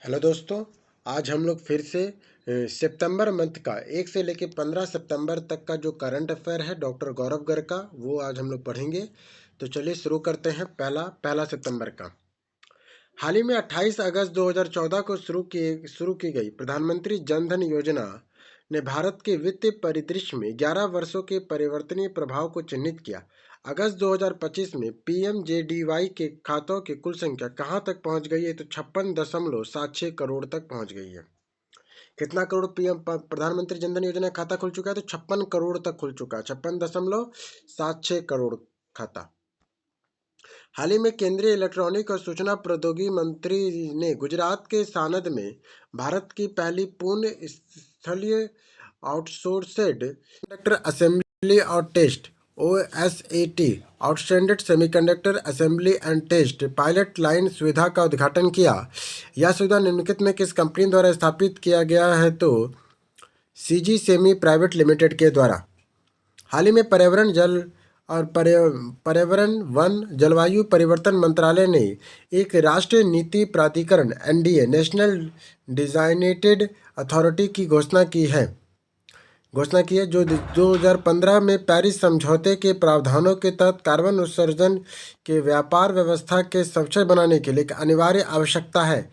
Hello दोस्तों। आज हम लोग फिर से सितंबर मंथ का 1 से लेकर 15 सितंबर तक का जो करंट अफेयर है डॉक्टर गौरव गर्ग का, वो आज हम लोग पढ़ेंगे। तो चलिए शुरू करते हैं। पहला पहला सितंबर का। हाल ही में 28 अगस्त 2014 को शुरू की गई प्रधानमंत्री जन धन योजना ने भारत के वित्तीय परिदृश्य में 11 वर्षों के परिवर्तनीय प्रभाव को चिन्हित किया। अगस्त 2025 में पीएमजेडीवाई के खातों की कुल संख्या कहां तक पहुंच गई है? तो 56.76 करोड़ तक पहुंच गई है। कितना करोड़ पीएम प्रधानमंत्री जन धन योजना खाता खुल चुका है? तो 56 करोड़ तक खुल चुका है। 56.76 करोड़ खाता। हाल ही में केंद्रीय इलेक्ट्रॉनिक और सूचना प्रौद्योगिकी मंत्री ने गुजरात के सानंद में भारत की पहली पूर्ण स्थलीय आउटसोर्सेड सेमीकंडक्टर असेंबली और टेस्ट OSAT आउटस्टैंडर्ड semiconductor assembly and test pilot line सुविधा का उद्घाटन किया। यह सुविधा निम्नलिखित में किस कंपनी द्वारा स्थापित किया गया है? तो CG सेमी प्राइवेट लिमिटेड के द्वारा। हाल ही में पर्यावरण वन जलवायु परिवर्तन मंत्रालय ने एक राष्ट्रीय नीति प्राधिकरण NDA नेशनल डिजाइनेटेड अथॉरिटी की घोषणा की है, जो 2015 में पेरिस समझौते के प्रावधानों के तहत कार्बन उत्सर्जन के व्यापार व्यवस्था के सक्षम बनाने के लिए एक अनिवार्य आवश्यकता है।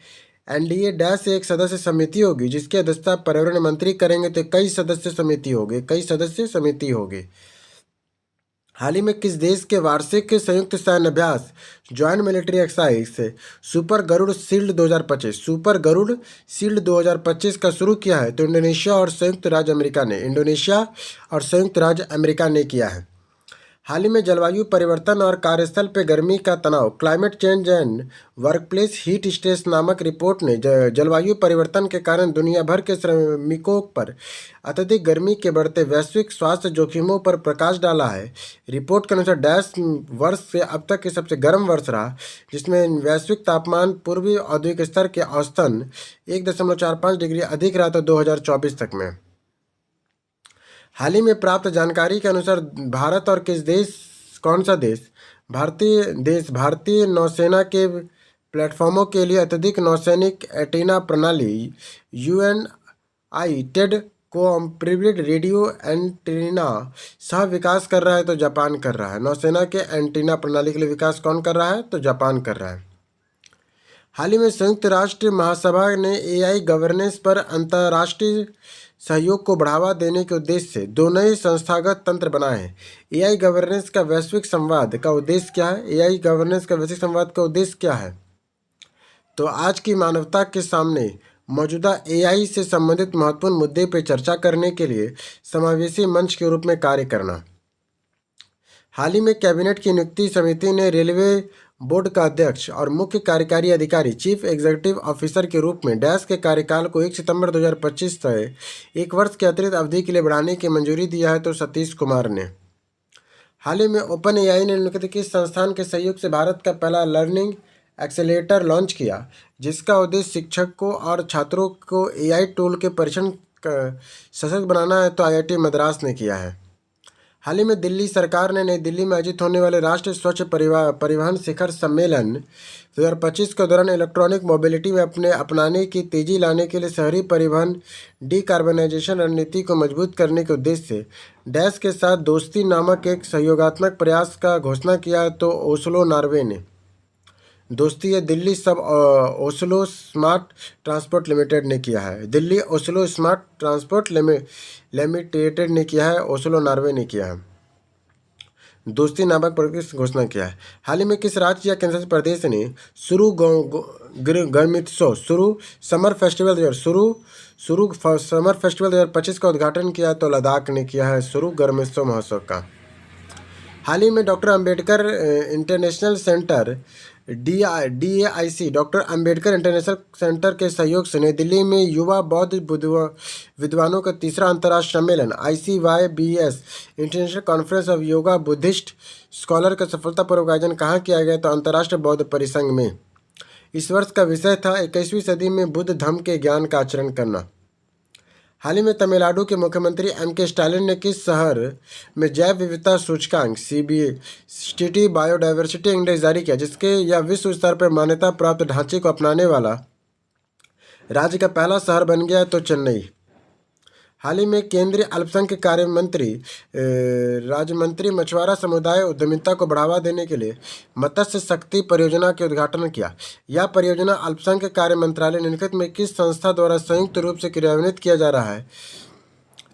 NDA- एक सदस्य समिति होगी जिसकी अध्यक्षता पर्यावरण मंत्री करेंगे। तो कई सदस्य समिति होगी। हाल ही में किस देश के वार्षिक संयुक्त सैन्य अभ्यास joint military exercise super Garuda shield 2025 का शुरू किया है? तो इंडोनेशिया और संयुक्त राज्य अमेरिका ने किया है। हाल ही में जलवायु परिवर्तन और कार्यस्थल पर गर्मी का तनाव climate change and workplace heat stress नामक रिपोर्ट ने जलवायु परिवर्तन के कारण दुनिया भर के श्रमिकों पर अत्यधिक गर्मी के बढ़ते वैश्विक स्वास्थ्य जोखिमों पर प्रकाश डाला है। रिपोर्ट के अनुसार डैश वर्ष से अब तक के सबसे गर्म वर्ष रहा, जिसमें वैश्विक तापमान पूर्वी औद्योगिक स्तर के औसतन 1.45 डिग्री अधिक रहा था 2024 तक में। हाल ही में प्राप्त जानकारी के अनुसार भारत और कौन सा देश भारतीय नौसेना के प्लेटफॉर्मों के लिए अत्यधिक नौसैनिक एंटीना प्रणाली UNITED कोऑपरेटिव रेडियो एंटीना सह विकास कर रहा है? तो जापान कर रहा है। नौसेना के एंटीना प्रणाली के लिए विकास कौन कर रहा है? तो जापान कर रहा है। हाल ही में संयुक्त राष्ट्र महासभा ने AI गवर्नेंस पर अंतर्राष्ट्रीय सहयोग को बढ़ावा देने के उद्देश्य से 2 नए संस्थागत तंत्र बनाए हैं। AI गवर्नेंस का वैश्विक संवाद का उद्देश्य क्या है? AI गवर्नेंस का वैश्विक संवाद का उद्देश्य क्या है? तो आज की मानवता के सामने मौजूदा AI से संबंधित महत्वपूर्ण मुद्दे पर चर्चा करने के लिए समावेशी मंच के रूप में कार्य करना। हाल ही में कैबिनेट की नियुक्ति समिति ने रेलवे बोर्ड का अध्यक्ष और मुख्य कार्यकारी अधिकारी चीफ एग्जीक्यूटिव ऑफिसर के रूप में डैश के कार्यकाल को 1 सितंबर 2025 से 1 वर्ष की अतिरिक्त अवधि के लिए बढ़ाने की मंजूरी दिया है। तो सतीश कुमार ने। हाल ही में ओपन AI ने निम्नलिखित किस संस्थान के सहयोग से भारत का पहला लर्निंग एक्सेलेरेटर लॉन्च किया, जिसका उद्देश्य शिक्षकों और छात्रों को AI टूल के परीक्षण सशक्त बनाना है? तो IIT मद्रास ने किया है। हाल ही में दिल्ली सरकार ने नई दिल्ली में आयोजित होने वाले राष्ट्रीय स्वच्छ परिवहन शिखर सम्मेलन 2025 के दौरान इलेक्ट्रॉनिक मोबिलिटी में अपनाने की तेजी लाने के लिए शहरी परिवहन डिकार्बनाइजेशन रणनीति को मजबूत करने के उद्देश्य से डैश के साथ दोस्ती नामक एक सहयोगात्मक प्रयास का घोषणा किया। तो ओस्लो नॉर्वे ने दोस्ती है दिल्ली सब ओस्लो स्मार्ट ट्रांसपोर्ट लिमिटेड ने किया है। Delhi Oslo smart transport limited ने किया है। ओस्लो नॉर्वे ने किया है। दोस्ती नामक प्रोजेक्ट की घोषणा किया है। हाल ही में किस राज्य या केंद्रशासित प्रदेश ने समर फेस्टिवल 2025 का उद्घाटन किया? तो लद्दाख ने किया है शुरू गर्मोत्सव महोत्सव का। हाल ही में doctor Ambedkar international centre DAIC doctor Ambedkar international centre के सहयोग से नई दिल्ली में युवा बौद्ध विद्वानों का तीसरा अंतर्राष्ट्रीय सम्मेलन ICYBS international conference of yoga Buddhist scholar का सफलतापूर्वक आयोजन कहाँ किया गया? तो अंतर्राष्ट्रीय बौद्ध परिसंघ में। इस वर्ष का विषय था 21वीं सदी में बुद्ध धम्म के ज्ञान का आचरण करना। हाल ही में तमिलनाडु के मुख्यमंत्री MK स्टालिन ने किस शहर में जैव विविधता सूचकांक CBST बायोडायवर्सिटी इंडेक्स जारी किया, जिसके यह विश्व स्तर पर मान्यता प्राप्त ढांचे को अपनाने वाला राज्य का पहला शहर बन गया तो चेन्नई। हाल ही में केंद्रीय अल्पसंख्यक कार्य मंत्री राज्य मंत्री मछुआरा समुदाय उद्यमिता को बढ़ावा देने के लिए मत्स्य शक्ति परियोजना के उद्घाटन किया। यह परियोजना अल्पसंख्यक कार्य मंत्रालय निम्नलिखित में किस संस्था द्वारा संयुक्त रूप से क्रियान्वित किया जा रहा है?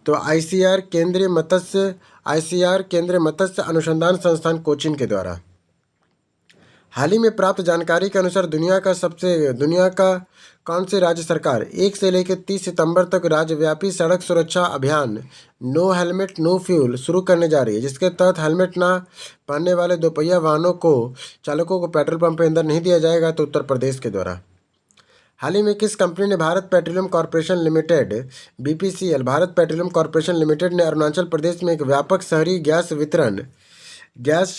तो आईसीआर केंद्रीय मत्स्य अनुसंधान संस्थान कोचीन के द्वारा। हाल ही में प्राप्त जानकारी के अनुसार दुनिया का कौन सी राज्य सरकार 1 से लेकर 30 सितंबर तक राज्यव्यापी सड़क सुरक्षा अभियान नो हेलमेट नो फ्यूल शुरू करने जा रही है, जिसके तहत हेलमेट न पहनने वाले दोपहिया वाहनों को चालकों को पेट्रोल पंप पर ईंधन नहीं दिया जाएगा। तो उत्तर प्रदेश के द्वारा। हाल ही में किस कंपनी ने Bharat petroleum corporation limited BPCL Bharat petroleum corporation limited ने अरुणाचल प्रदेश में एक व्यापक शहरी gas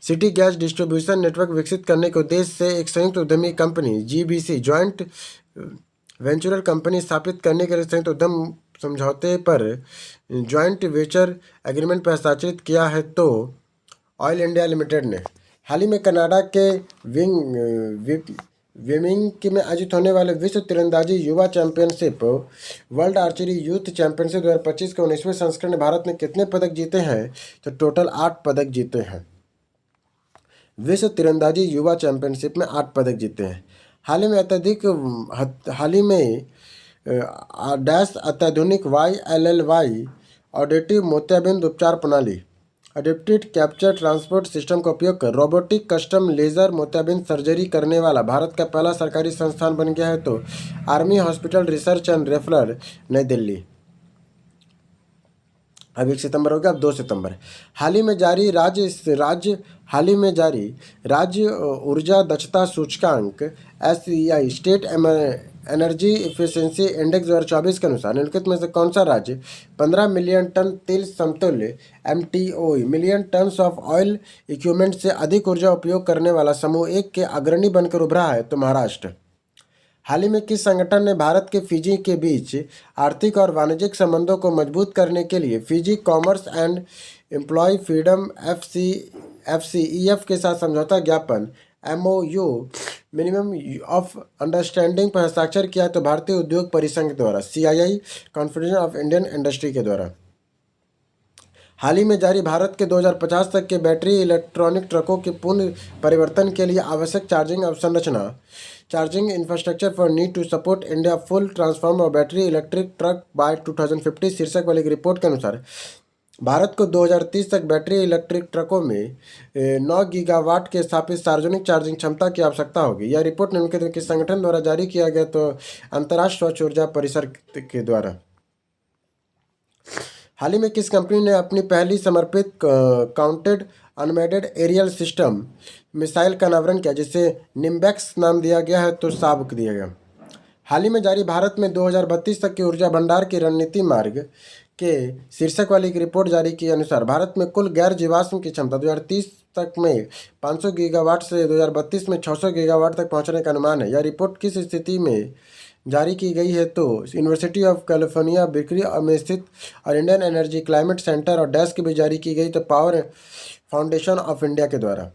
city gas distribution network विकसित करने के उद्देश्य से एक संयुक्त उद्यमी कंपनी जीबीसी जॉइंट वेंचुरल कंपनी स्थापित करने के लिए संयुक्त उद्यम समझौते पर जॉइंट वेंचर एग्रीमेंट पर हस्ताक्षरित किया है? तो ऑयल इंडिया लिमिटेड ने। हाल ही में कनाडा के विमिंग में आयोजित होने वाले विश्व तीरंदाजी युवा championship world archery youth championship 2025 के 19वें संस्करण में भारत ने कितने पदक जीते हैं? तो टोटल 8 पदक जीते हैं। विश्व तीरंदाजी युवा चैंपियनशिप में 8 पदक जीते हैं। हाल ही में डैश अत्याधुनिक YLLY ऑडिटिव मोतियाबिंद उपचार प्रणाली अडेप्टेड कैप्चर ट्रांसपोर्ट सिस्टम का उपयोग कर रोबोटिक कस्टम लेजर मोतियाबिंद सर्जरी करने वाला भारत का पहला सरकारी संस्थान बन गया है। तो army hospital research and referral नई दिल्ली। अब 1 सितंबर हो गया, अब 2 सितंबर। हाल ही में जारी राज्य ऊर्जा दक्षता सूचकांक SEI state energy efficiency index 2024 के अनुसार निम्नलिखित में से कौन सा राज्य 15 मिलियन टन तेल समतुल्य MTOE million tons of oil equipment से अधिक ऊर्जा उपयोग करने वाला समूह 1 के अग्रणी बनकर उभरा है? तो महाराष्ट्र। हाल ही में किस संगठन ने भारत के फिजी के बीच आर्थिक और वाणिज्यिक संबंधों को मजबूत करने के लिए Fiji commerce and employ freedom FCEF के साथ समझौता ज्ञापन MOU मिनिमम ऑफ अंडरस्टैंडिंग पर हस्ताक्षर किया? तो भारतीय उद्योग परिसंघ द्वारा CII confederation of Indian industry के द्वारा। हाल ही में जारी भारत के 2050 तक के बैटरी इलेक्ट्रॉनिक ट्रकों के पूर्ण परिवर्तन के लिए आवश्यक चार्जिंग अवसंरचना charging infrastructure for need to support India full transform और बैटरी इलेक्ट्रिक ट्रक बाय 2050 शीर्षक वाली एक रिपोर्ट के अनुसार भारत को 2030 तक बैटरी इलेक्ट्रिक ट्रकों में 9 गीगावाट के स्थापित सार्वजनिक चार्जिंग क्षमता की आवश्यकता होगी। यह रिपोर्ट निम्नलिखित किस संगठन द्वारा जारी किया गया? तो अंतर्राष्ट्रीय स्वच्छ ऊर्जा परिसर के द्वारा। हाल ही में किस कंपनी ने अपनी पहली समर्पित काउंटेड अनमेडेड एरियल सिस्टम मिसाइल का अनावरण किया, जिसे निम्बैक्स नाम दिया गया है? तो साब दिया गया। हाल ही में जारी भारत में 2032 तक की ऊर्जा भंडार की रणनीति मार्ग के शीर्षक वाली एक रिपोर्ट जारी के अनुसार भारत में कुल गैर जीवाश्म की क्षमता 2030 तक में 500 गीगावाट से 2032 में 600 गीगावाट तक पहुंचने का अनुमान है। यह रिपोर्ट किस स्थिति में जारी की गई है? तो यूनिवर्सिटी ऑफ कैलिफोर्निया बर्कली में स्थित और इंडियन एनर्जी क्लाइमेट सेंटर और डैश की भी जारी की गई, तो पावर फाउंडेशन ऑफ इंडिया के द्वारा।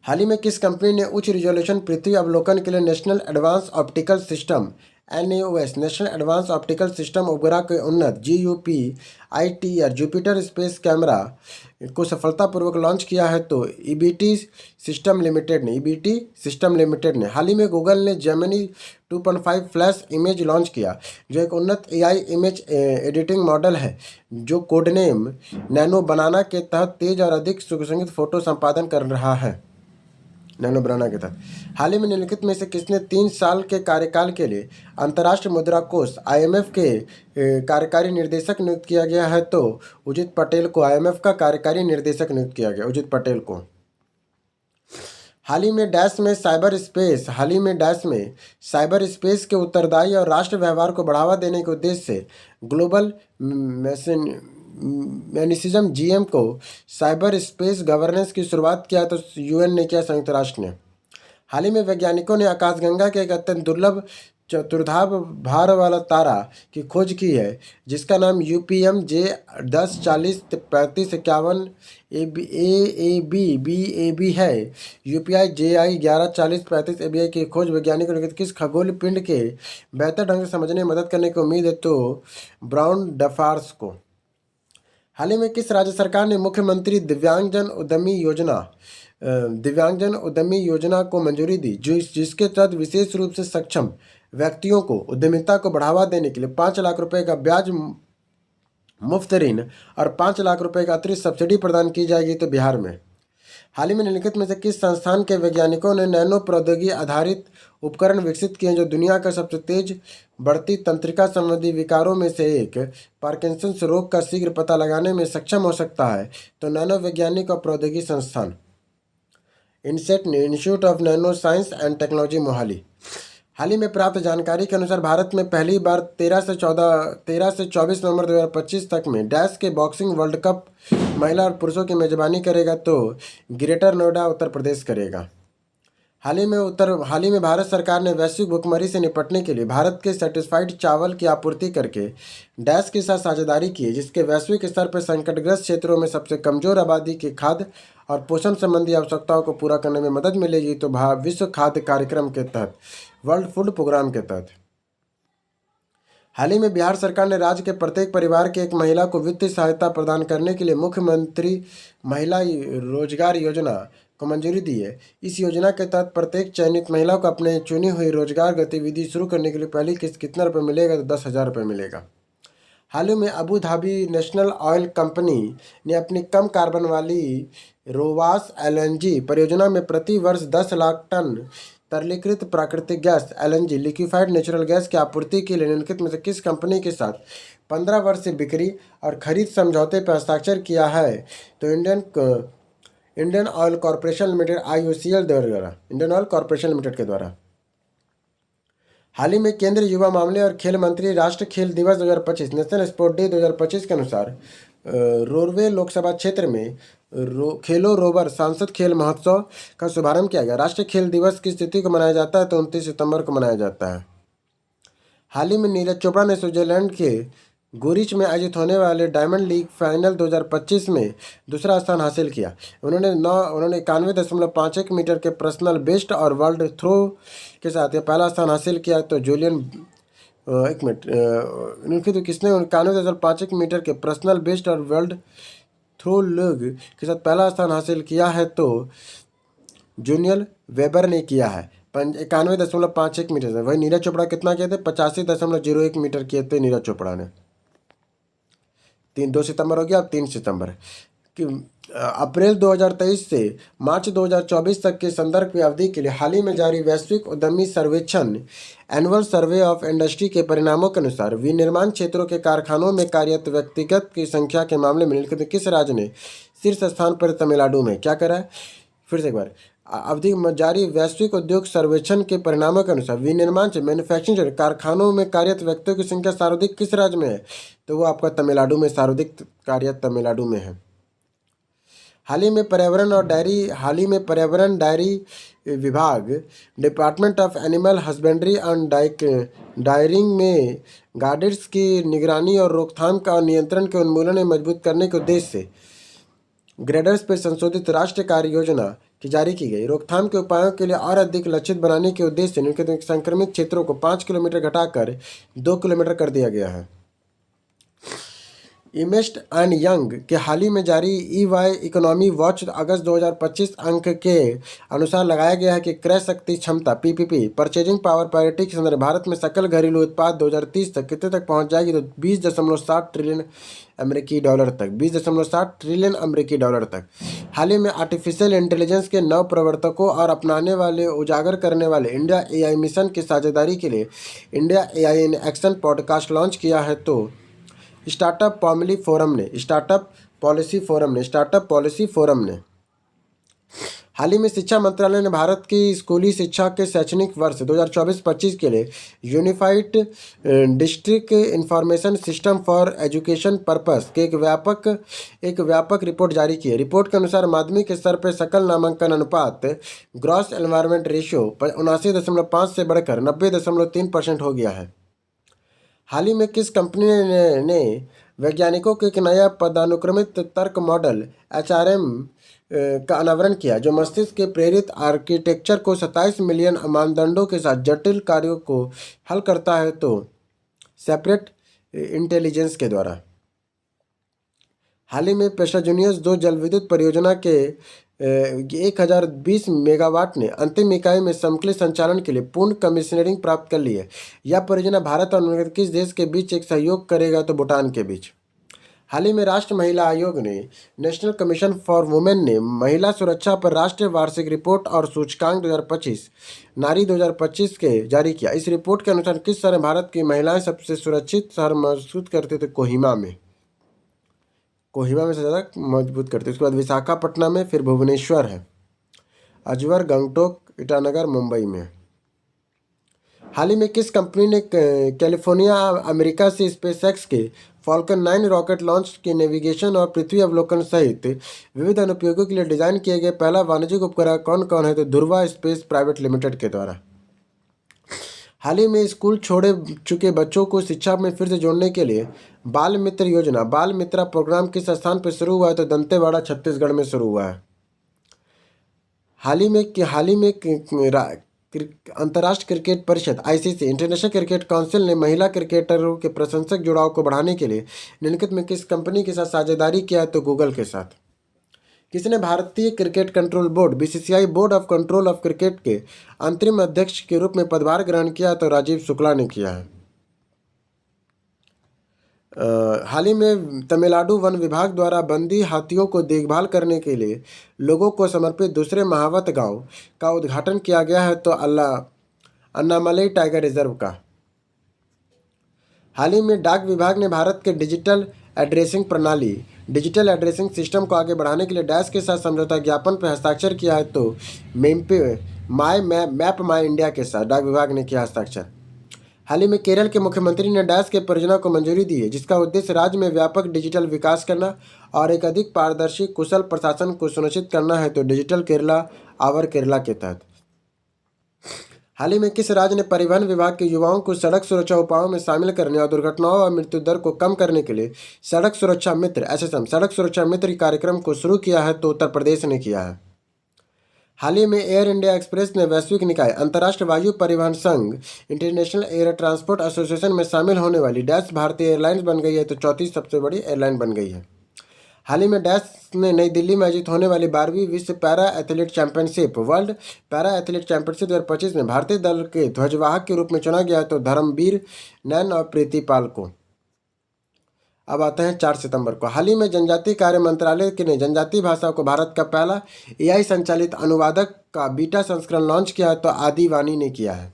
हाल ही में किस कंपनी ने उच्च रिजोल्यूशन पृथ्वी अवलोकन के लिए national advance optical system NAOS national advance optical system उपग्रह के उन्नत GUPITR जुपिटर स्पेस कैमरा को सफलतापूर्वक लॉन्च किया है? तो EBT सिस्टम लिमिटेड ने। हाल ही में गूगल ने जेमिनी 2.5 फ्लैश इमेज लॉन्च किया, जो एक उन्नत AI इमेज एडिटिंग मॉडल है जो कोडनेम नैनो बनाना के तहत तेज और अधिक सुसंगत फोटो संपादन कर रहा है। नैनो बनाना के तहत हाल ही में निम्नलिखित में से किसने 3 साल के कार्यकाल के लिए अंतर्राष्ट्रीय मुद्रा कोष IMF के कार्यकारी निर्देशक नियुक्त किया गया है? तो उजित पटेल को IMF का कार्यकारी निर्देशक नियुक्त किया गया, उजित पटेल को। हाल ही में डैश में साइबर स्पेस के उत्तरदायी और राष्ट्र व्यवहार को बढ़ावा देने के उद्देश्य से ग्लोबल मैनिसिज्म GM को साइबर स्पेस गवर्नेंस की शुरुआत किया, तो UN ने किया, संयुक्त राष्ट्र ने। हाल ही में वैज्ञानिकों ने आकाशगंगा के एक अत्यंत दुर्लभ चतुर्धाव भार वाला तारा की खोज की है, जिसका नाम UPM J10403551 AAB है। UPI JI 114035 ABI की खोज वैज्ञानिकों ने किस खगोलीय पिंड के बेहतर ढंग से समझने में मदद करने की उम्मीद है, तो ब्राउन डफार्स को। हाल ही में किस राज्य सरकार ने मुख्यमंत्री दिव्यांगजन उद्यमी योजना को मंजूरी दी, जिसके तहत विशेष रूप से सक्षम व्यक्तियों को उद्यमिता को बढ़ावा देने के लिए 5 लाख रुपए का ब्याज मुफ्त ऋण और 5 लाख रुपए का अतिरिक्त सब्सिडी प्रदान की जाएगी, तो बिहार में। हाल ही में निम्नलिखित में से किस संस्थान के वैज्ञानिकों ने नैनो प्रौद्योगिकी आधारित उपकरण विकसित किए हैं जो दुनिया का सबसे तेज बढ़ती तंत्रिका संबंधी विकारों में से एक पार्किंसंस रोग का शीघ्र पता लगाने में सक्षम हो सकता है, तो नैनो वैज्ञानिक और प्रौद्योगिकी संस्थान इनसेट institute of nano science and technology Mohali. हाल ही में प्राप्त जानकारी के अनुसार भारत में पहली बार 13 से 24 नवंबर 2025 तक में डैश के बॉक्सिंग वर्ल्ड कप महिला और पुरुषों की मेजबानी करेगा, तो ग्रेटर नोएडा उत्तर प्रदेश करेगा। हाल ही में भारत सरकार ने वैश्विक भुखमरी से निपटने के लिए भारत के सर्टिफाइड चावल की आपूर्ति करके डैश के साथ साझेदारी की है, जिसके वैश्विक स्तर पर संकटग्रस्त क्षेत्रों में सबसे कमजोर आबादी के खाद्य और पोषण संबंधी आवश्यकताओं को पूरा करने में मदद मिलेगी, तो विश्व खाद्य कार्यक्रम के तहत, वर्ल्ड फूड प्रोग्राम के तहत। हाल ही में बिहार सरकार ने राज्य के प्रत्येक परिवार के एक महिला को वित्तीय सहायता प्रदान करने के लिए मुख्यमंत्री महिला रोजगार योजना को मंजूरी दी है। इस योजना के तहत प्रत्येक चयनित महिला को अपने चुनी हुई रोजगार गतिविधि शुरू करने के लिए पहली किस्त कितना रुपये मिलेगा, तो 10,000 रुपये मिलेगा। हाल ही में Abu Dhabi national oil company ने अपनी कम कार्बन वाली रोवास LNG परियोजना में प्रति वर्ष 10 लाख टन तरलीकृत प्राकृतिक gas LNG liquefied natural gas की आपूर्ति के लिए निम्नलिखित में से किस कंपनी के साथ 15 वर्ष से बिक्री और खरीद समझौते पर हस्ताक्षर किया है, तो Indian oil corporation limited IOCL द्वारा, इंडियन ऑयल कॉरपोरेशन लिमिटेड के द्वारा। हाल ही में केंद्रीय युवा मामले और खेल मंत्री राष्ट्रीय खेल दिवस 2025 नेशनल स्पोर्ट डे 2025 के अनुसार रोरवे लोकसभा क्षेत्र में खेलो रोवर सांसद खेल महोत्सव का शुभारंभ किया गया। राष्ट्रीय खेल दिवस की तिथि को मनाया जाता है, तो 29 सितंबर को मनाया जाता है। हाल ही में नीरज चोपड़ा ने स्विट्जरलैंड के गुरिच में आयोजित होने वाले डायमंड लीग फाइनल 2025 में दूसरा स्थान हासिल किया। उन्होंने 91.51 मीटर के पर्सनल बेस्ट और वर्ल्ड थ्रो के साथ यह पहला स्थान हासिल किया, तो जूलियन किसने 91.51 मीटर के पर्सनल बेस्ट और वर्ल्ड थ्रो लीग के साथ पहला स्थान हासिल किया है, तो जूनियल वेबर ने किया है 91.51 मीटर से। वही नीरज चोपड़ा कितना किए थे, 85.01 मीटर किए थे नीरज चोपड़ा ने। 2 सितंबर हो गया, अब 3 सितंबर कि अप्रैल 2023 से मार्च 2024 तक के संदर्भ की अवधि के लिए हाल ही में जारी वैश्विक उद्यमी सर्वेक्षण एनुअल सर्वे ऑफ इंडस्ट्री के परिणामों के अनुसार विनिर्माण क्षेत्रों के कारखानों में कार्यरत व्यक्तिगत की संख्या के मामले में निम्नलिखित किस राज्य ने शीर्ष स्थान पर तमिलनाडु में क्या करा है। फिर से एक बार, अवधि में जारी वैश्विक उद्योग सर्वेक्षण के परिणामों के अनुसार विनिर्माण से मैन्युफैक्चरिंग कारखानों में कार्यरत व्यक्तियों की संख्या सर्वाधिक किस राज्य में है, तो वो आपका तमिलनाडु में सर्वाधिक कार्यरत तमिलनाडु में है। हाल ही में पर्यावरण डायरी विभाग department of animal husbandry and daring में गार्डेट्स की निगरानी और रोकथाम का नियंत्रण के उन्मूलन में मजबूत करने के उद्देश्य से ग्रेडर्स पर संशोधित राष्ट्रीय कार्य योजना की जारी की गई। रोकथाम के उपायों के लिए और अधिक लक्षित बनाने के उद्देश्य से निम्नलिखित संक्रमित क्षेत्रों को 5 किलोमीटर घटाकर 2 किलोमीटर कर दिया गया है। इमेस्ट एंड यंग के हाल ही में जारी EY इकोनॉमी वॉच अगस्त 2025 अंक के अनुसार लगाया गया है कि क्रय शक्ति क्षमता PPP परचेजिंग पावर पैरिटी के संदर्भ भारत में सकल घरेलू उत्पाद 2030 तक कितने तक पहुंच जाएगी, तो 20.60 ट्रिलियन अमेरिकी डॉलर तक 20.60 ट्रिलियन अमेरिकी डॉलर तक। हाल ही में आर्टिफिशियल इंटेलिजेंस के नव प्रवर्तकों और अपनाने वाले उजागर करने वाले इंडिया AI मिशन की साझेदारी के लिए India AI in action podcast launch किया है, तो स्टार्टअप पॉलिसी फोरम ने हाल ही में शिक्षा मंत्रालय ने भारत की स्कूली शिक्षा के शैक्षणिक वर्ष 2024-25 के लिए unified district information system for education purpose के एक व्यापक रिपोर्ट जारी की है। रिपोर्ट के अनुसार माध्यमिक स्तर पर सकल नामांकन अनुपात ग्रॉस एनवायरमेंट रेशियो 79.5 से बढ़कर 90.3% हो गया है। हाल ही में किस कंपनी ने वैज्ञानिकों को एक नया पदानुक्रमित तर्क मॉडल HRM का अनावरण किया, जो मस्तिष्क के प्रेरित आर्किटेक्चर को 27 मिलियन मानदंडों के साथ जटिल कार्यों को हल करता है तो सेपरेट इंटेलिजेंस के द्वारा। हाल ही में पेशाजूनियस 2 जलविद्युत परियोजना के 1020 मेगावाट ने अंतिम इकाई में समकलित संचालन के लिए पूर्ण कमिश्नरिंग प्राप्त कर ली है। यह परियोजना भारत और निम्नलिखित किस देश के बीच एक सहयोग करेगा तो भूटान के बीच। हाल ही में राष्ट्रीय महिला आयोग ने नेशनल कमीशन फॉर वुमेन ने महिला सुरक्षा पर राष्ट्रीय वार्षिक रिपोर्ट और सूचकांक 2025 नारी 2025 के जारी किया। इस रिपोर्ट के अनुसार किस शहर में भारत की महिलाएं सबसे सुरक्षित शहर महसूस करते थे? कोहिमा में से ज़्यादा मजबूत करते हैं। उसके बाद विशाखापट्टनम में, फिर भुवनेश्वर है, अजवर, गंगटोक, ईटानगर मुंबई में। हाल ही में किस कंपनी ने कैलिफोर्निया अमेरिका से स्पेसएक्स के फॉल्कन 9 रॉकेट लॉन्च के नेविगेशन और पृथ्वी अवलोकन सहित विविध अनुप्रयोगों के लिए डिजाइन किए गए पहला वाणिज्यिक उपग्रह कौन कौन है? तो ध्रुवा स्पेस प्राइवेट लिमिटेड के द्वारा। हाल ही में स्कूल छोड़े चुके बच्चों को शिक्षा में फिर से जोड़ने के लिए बाल मित्र योजना बाल मित्रा प्रोग्राम किस स्थान पर शुरू हुआ है? तो दंतेवाड़ा छत्तीसगढ़ में शुरू हुआ है। हाल ही में अंतर्राष्ट्रीय क्रिकेट परिषद ICC इंटरनेशनल क्रिकेट काउंसिल ने महिला क्रिकेटरों के प्रशंसक जुड़ाव को बढ़ाने के लिए निम्नलिखित में किस कंपनी के साथ साझेदारी किया है? तो गूगल के साथ। किसने भारतीय cricket control board BCCI board of control of cricket के अंतरिम अध्यक्ष के रूप में पदभार ग्रहण किया? तो राजीव शुक्ला ने किया है। हाल ही में तमिलनाडु वन विभाग द्वारा बंदी हाथियों को देखभाल करने के लिए लोगों को समर्पित दूसरे महावत गांव का उद्घाटन किया गया है। तो अन्नामलई टाइगर रिजर्व का। हाल ही में डाक विभाग ने भारत के डिजिटल एड्रेसिंग सिस्टम को आगे बढ़ाने के लिए डैश के साथ समझौता ज्ञापन पर हस्ताक्षर किया है। तो मैप माई इंडिया के साथ डाक विभाग ने किया हस्ताक्षर। हाल ही में केरल के मुख्यमंत्री ने डैश के परियोजना को मंजूरी दी है, जिसका उद्देश्य राज्य में व्यापक डिजिटल विकास करना और एक अधिक पारदर्शी कुशल प्रशासन को सुनिश्चित करना है। तो डिजिटल केरला आवर केरला के तहत। हाल ही में किस राज्य ने परिवहन विभाग के युवाओं को सड़क सुरक्षा उपायों में शामिल करने और दुर्घटनाओं और मृत्यु दर को कम करने के लिए सड़क सुरक्षा मित्र SSM सड़क सुरक्षा मित्र कार्यक्रम को शुरू किया है? तो उत्तर प्रदेश ने किया है। हाल ही में एयर इंडिया एक्सप्रेस ने वैश्विक निकाय अंतर्राष्ट्रीय वायु परिवहन संघ इंटरनेशनल एयर ट्रांसपोर्ट एसोसिएशन में शामिल होने वाली डैश भारतीय एयरलाइंस बन गई है। तो चौथी सबसे बड़ी एयरलाइन बन गई है। हाल ही में डैश ने नई दिल्ली में आयोजित होने वाली 12वीं विश्व para athlete championship world para athlete championship 2025 में भारतीय दल के ध्वजवाहक के रूप में चुना गया तो धर्मवीर नैन और प्रीति पाल को। अब आते हैं 4 सितंबर को। हाल ही में जनजातीय कार्य मंत्रालय ने जनजातीय भाषा को भारत का पहला AI संचालित अनुवादक का बीटा संस्करण लॉन्च किया तो आदिवानी ने किया है।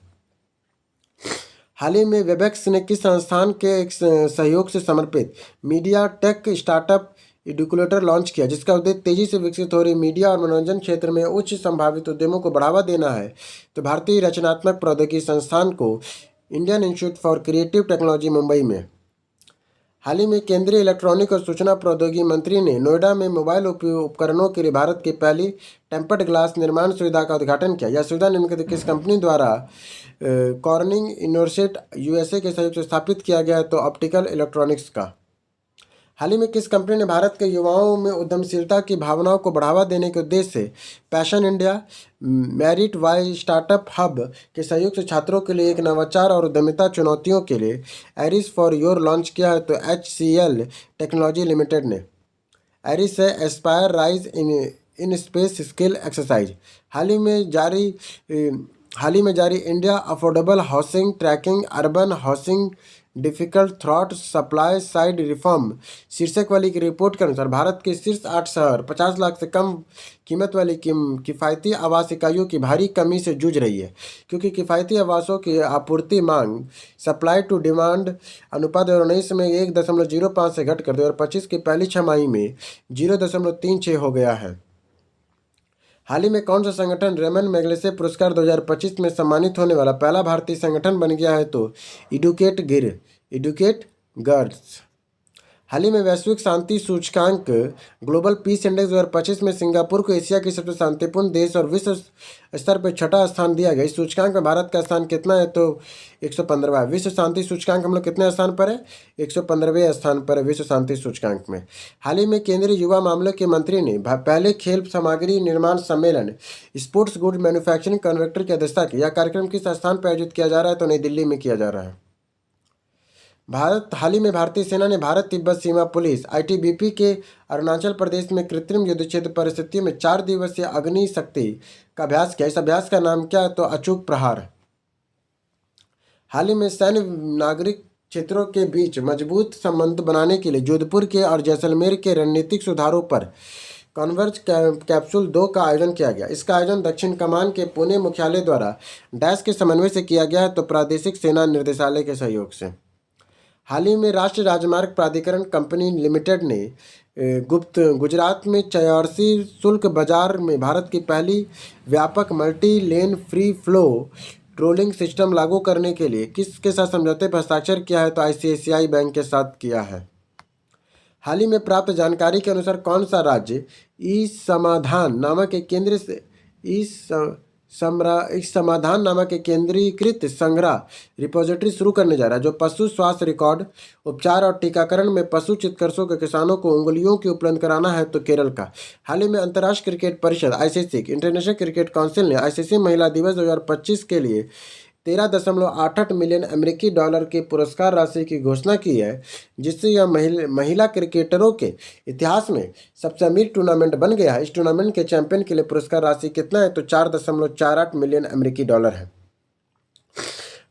हाल ही में वेबएक्स ने किस संस्थान के एक सहयोग से समर्पित मीडिया टेक स्टार्टअप इडुकुलेटर लॉन्च किया, जिसका उद्देश्य तेजी से विकसित हो रही मीडिया और मनोरंजन क्षेत्र में उच्च संभावित उद्यमों को बढ़ावा देना है? तो भारतीय रचनात्मक प्रौद्योगिकी संस्थान को Indian institute for creative technology Mumbai में। हाल ही में केंद्रीय इलेक्ट्रॉनिक और सूचना प्रौद्योगिकी मंत्री ने नोएडा में मोबाइल उपकरणों के लिए भारत की पहली टेम्पर्ड ग्लास निर्माण सुविधा का उद्घाटन किया। यह सुविधा निम्नलिखित किस कंपनी द्वारा कॉर्निंग इनोवेट USA के सहयोग से स्थापित किया गया है? तो ऑप्टिकल इलेक्ट्रॉनिक्स का। हाल ही में किस कंपनी ने भारत के युवाओं में उद्यमशीलता की भावनाओं को बढ़ावा देने के उद्देश्य से passion India merit Y startup hub के सहयोग से छात्रों के लिए एक नवाचार और उद्यमिता चुनौतियों के लिए एरिस फॉर योर लॉन्च किया है? तो HCL टेक्नोलॉजी लिमिटेड ने। एरिस है aspire rise in space skill exercise. हाल ही में जारी India affordable housing tracking urban housing difficult throat supply side reform शीर्षक वाली की रिपोर्ट के अनुसार भारत के शीर्ष 8 शहर 50 लाख से कम कीमत वाली किफ़ायती आवास इकाइयों की भारी कमी से जूझ रही है, क्योंकि किफ़ायती आवासों की आपूर्ति मांग सप्लाई टू डिमांड अनुपात 2019 में 1.05 से घटकर 2025 की पहली छमाही में 0.36 हो गया है। हाल ही में कौन सा संगठन रेमन मैग्सेसे पुरस्कार 2025 में सम्मानित होने वाला पहला भारतीय संगठन बन गया है? तो एडुकेट गर्ल्स। हाल ही में वैश्विक शांति सूचकांक ग्लोबल पीस इंडेक्स 2025 में सिंगापुर को एशिया की सबसे शांतिपूर्ण देश और विश्व स्तर पर छठा स्थान दिया गया। इस सूचकांक में भारत का स्थान कितना है? तो 115वां है। विश्व शांति सूचकांक हम लोग कितने स्थान पर है? 115वें स्थान पर है विश्व शांति सूचकांक में। हाल ही में केंद्रीय युवा मामलों के मंत्री ने पहले खेल सामग्री निर्माण सम्मेलन स्पोर्ट्स गुड मैन्युफैक्चरिंग कन्वेक्टर की अध्यक्षता की। यह कार्यक्रम किस स्थान पर आयोजित किया जा रहा है? तो नई दिल्ली में किया जा रहा है। हाल ही में भारतीय सेना ने भारत तिब्बत सीमा पुलिस आईटीबीपी के अरुणाचल प्रदेश में कृत्रिम युद्धक्षेत्र परिस्थितियों में 4 दिवसीय अग्नि शक्ति का अभ्यास किया। इस अभ्यास का नाम क्या है? तो अचूक प्रहार। हाल ही में सैन्य नागरिक क्षेत्रों के बीच मजबूत संबंध बनाने के लिए जोधपुर के और जैसलमेर के रणनीतिक सुधारों पर कॉन्वर्ज कैप्सूल 2 का आयोजन किया गया। इसका आयोजन दक्षिण कमान के पुणे मुख्यालय द्वारा डैश के समन्वय से किया गया है, तो प्रादेशिक सेना निर्देशालय के सहयोग से। हाल ही में राष्ट्रीय राजमार्ग प्राधिकरण कंपनी लिमिटेड ने गुजरात में चयारसी शुल्क बाजार में भारत की पहली व्यापक multi lane free flow trolling system लागू करने के लिए किसके साथ समझौते पर हस्ताक्षर किया है? तो आईसीआईसीआई बैंक के साथ किया है। हाल ही में प्राप्त जानकारी के अनुसार कौन सा राज्य ई समाधान नामक एक केंद्र से इस समाधान नामक एक केंद्रीकृत संग्रह रिपोजिटरी शुरू करने जा रहा है, जो पशु स्वास्थ्य रिकॉर्ड, उपचार और टीकाकरण में पशु चिकित्सकों के किसानों को उंगलियों की उपलब्ध कराना है? तो केरल का। हाल ही में अंतर्राष्ट्रीय क्रिकेट परिषद आईसीसी इंटरनेशनल क्रिकेट काउंसिल ने आईसीसी महिला दिवस 2025 के लिए 13.88 मिलियन अमेरिकी डॉलर की पुरस्कार राशि की घोषणा की है, जिससे यह महिला क्रिकेटरों के इतिहास में सबसे अमीर टूर्नामेंट बन गया है। इस टूर्नामेंट के चैंपियन के लिए पुरस्कार राशि कितना है? तो 4.48 मिलियन अमेरिकी डॉलर है।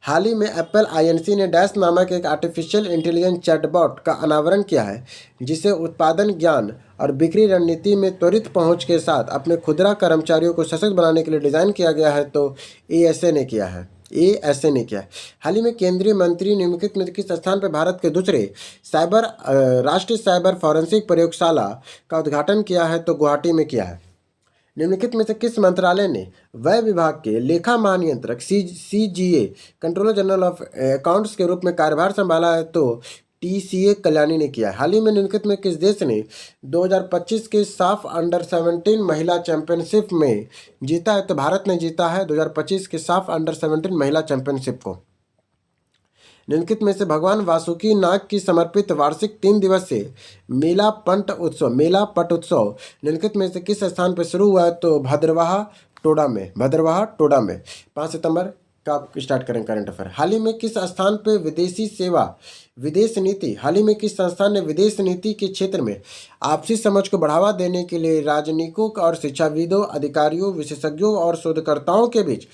हाल ही में एप्पल आईएनसी ने डैश नामक एक आर्टिफिशियल इंटेलिजेंस चैटबॉट का अनावरण किया है, जिसे उत्पादन ज्ञान और बिक्री रणनीति में त्वरित पहुंच के साथ अपने खुदरा कर्मचारियों को सशक्त बनाने के लिए डिज़ाइन किया गया है, तो एएसए ने किया है। हाल ही में केंद्रीय मंत्री निम्नलिखित में किस स्थान पर भारत के दूसरे राष्ट्रीय साइबर फॉरेंसिक प्रयोगशाला का उद्घाटन किया है? तो गुवाहाटी में किया है। निम्नलिखित में से किस मंत्रालय ने व्यय विभाग के लेखा महानियंत्रक CGA controller general of accounts के रूप में कार्यभार संभाला है? तो टीसीए कल्याणी ने किया है। हाल ही में निम्नलिखित में किस देश ने 2025 के साफ अंडर 17 महिला चैंपियनशिप में जीता है? तो भारत ने जीता है 2025 के साफ अंडर 17 महिला चैंपियनशिप को। निम्नलिखित में से भगवान वासुकी नाग की समर्पित वार्षिक 3 दिवसीय मेला पट उत्सव निम्नलिखित में से किस स्थान पर शुरू हुआ है? तो भद्रवाह टोडा में 5 सितंबर का स्टार्ट करें करंट अफेयर। हाल ही में किस स्थान पर हाल ही में किस संस्थान ने विदेश नीति के क्षेत्र में आपसी समझ को बढ़ावा देने के लिए राजनीतिकों और शिक्षाविदों, अधिकारियों, विशेषज्ञों और शोधकर्ताओं के बीच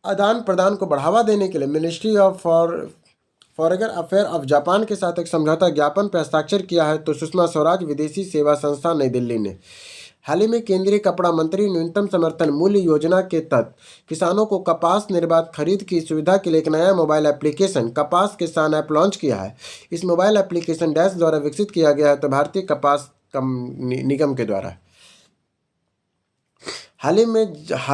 आदान प्रदान को बढ़ावा देने के लिए ministry of foreign affair of Japan के साथ एक समझौता ज्ञापन पर हस्ताक्षर किया है? तो सुषमा स्वराज, विदेशी सेवा संस्थान, नई दिल्ली ने। हाल ही में केंद्रीय कपड़ा मंत्री न्यूनतम समर्थन मूल्य योजना के तहत किसानों को कपास निर्बाध खरीद की सुविधा के लिए एक नया मोबाइल एप्लीकेशन कपास किसान ऐप लॉन्च किया है। इस मोबाइल एप्लीकेशन डैश द्वारा विकसित किया गया है, तो भारतीय कपास निगम के द्वारा। हाल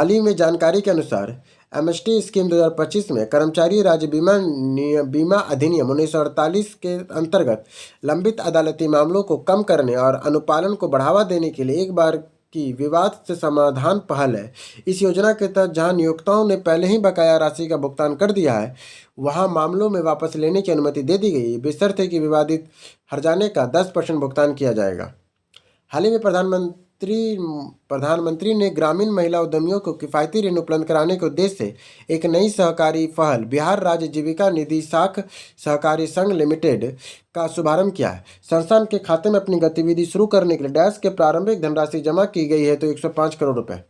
ही में जानकारी के अनुसार एमएसटी स्कीम 2025 में कर्मचारी राज्य बीमा अधिनियम 1948 के अंतर्गत लंबित अदालती मामलों को कम करने और अनुपालन को बढ़ावा देने के लिए एक बार की विवाद से समाधान पहल है। इस योजना के तहत जहां नियोक्ताओं ने पहले ही बकाया राशि का भुगतान कर दिया है, वहां मामलों में वापस लेने की अनुमति दे दी गई, बशर्ते कि विवादित हर्जाने का 10% भुगतान किया जाएगा। हाल ही में प्रधानमंत्री ने ग्रामीण महिला उद्यमियों को किफ़ायती ऋण उपलब्ध कराने के उद्देश्य से एक नई सहकारी पहल बिहार राज्य जीविका निधि शाख सहकारी संघ लिमिटेड का शुभारंभ किया है। संस्थान के खाते में अपनी गतिविधि शुरू करने के लिए डैश के प्रारंभिक धनराशि जमा की गई है, तो 105 करोड़ रुपए।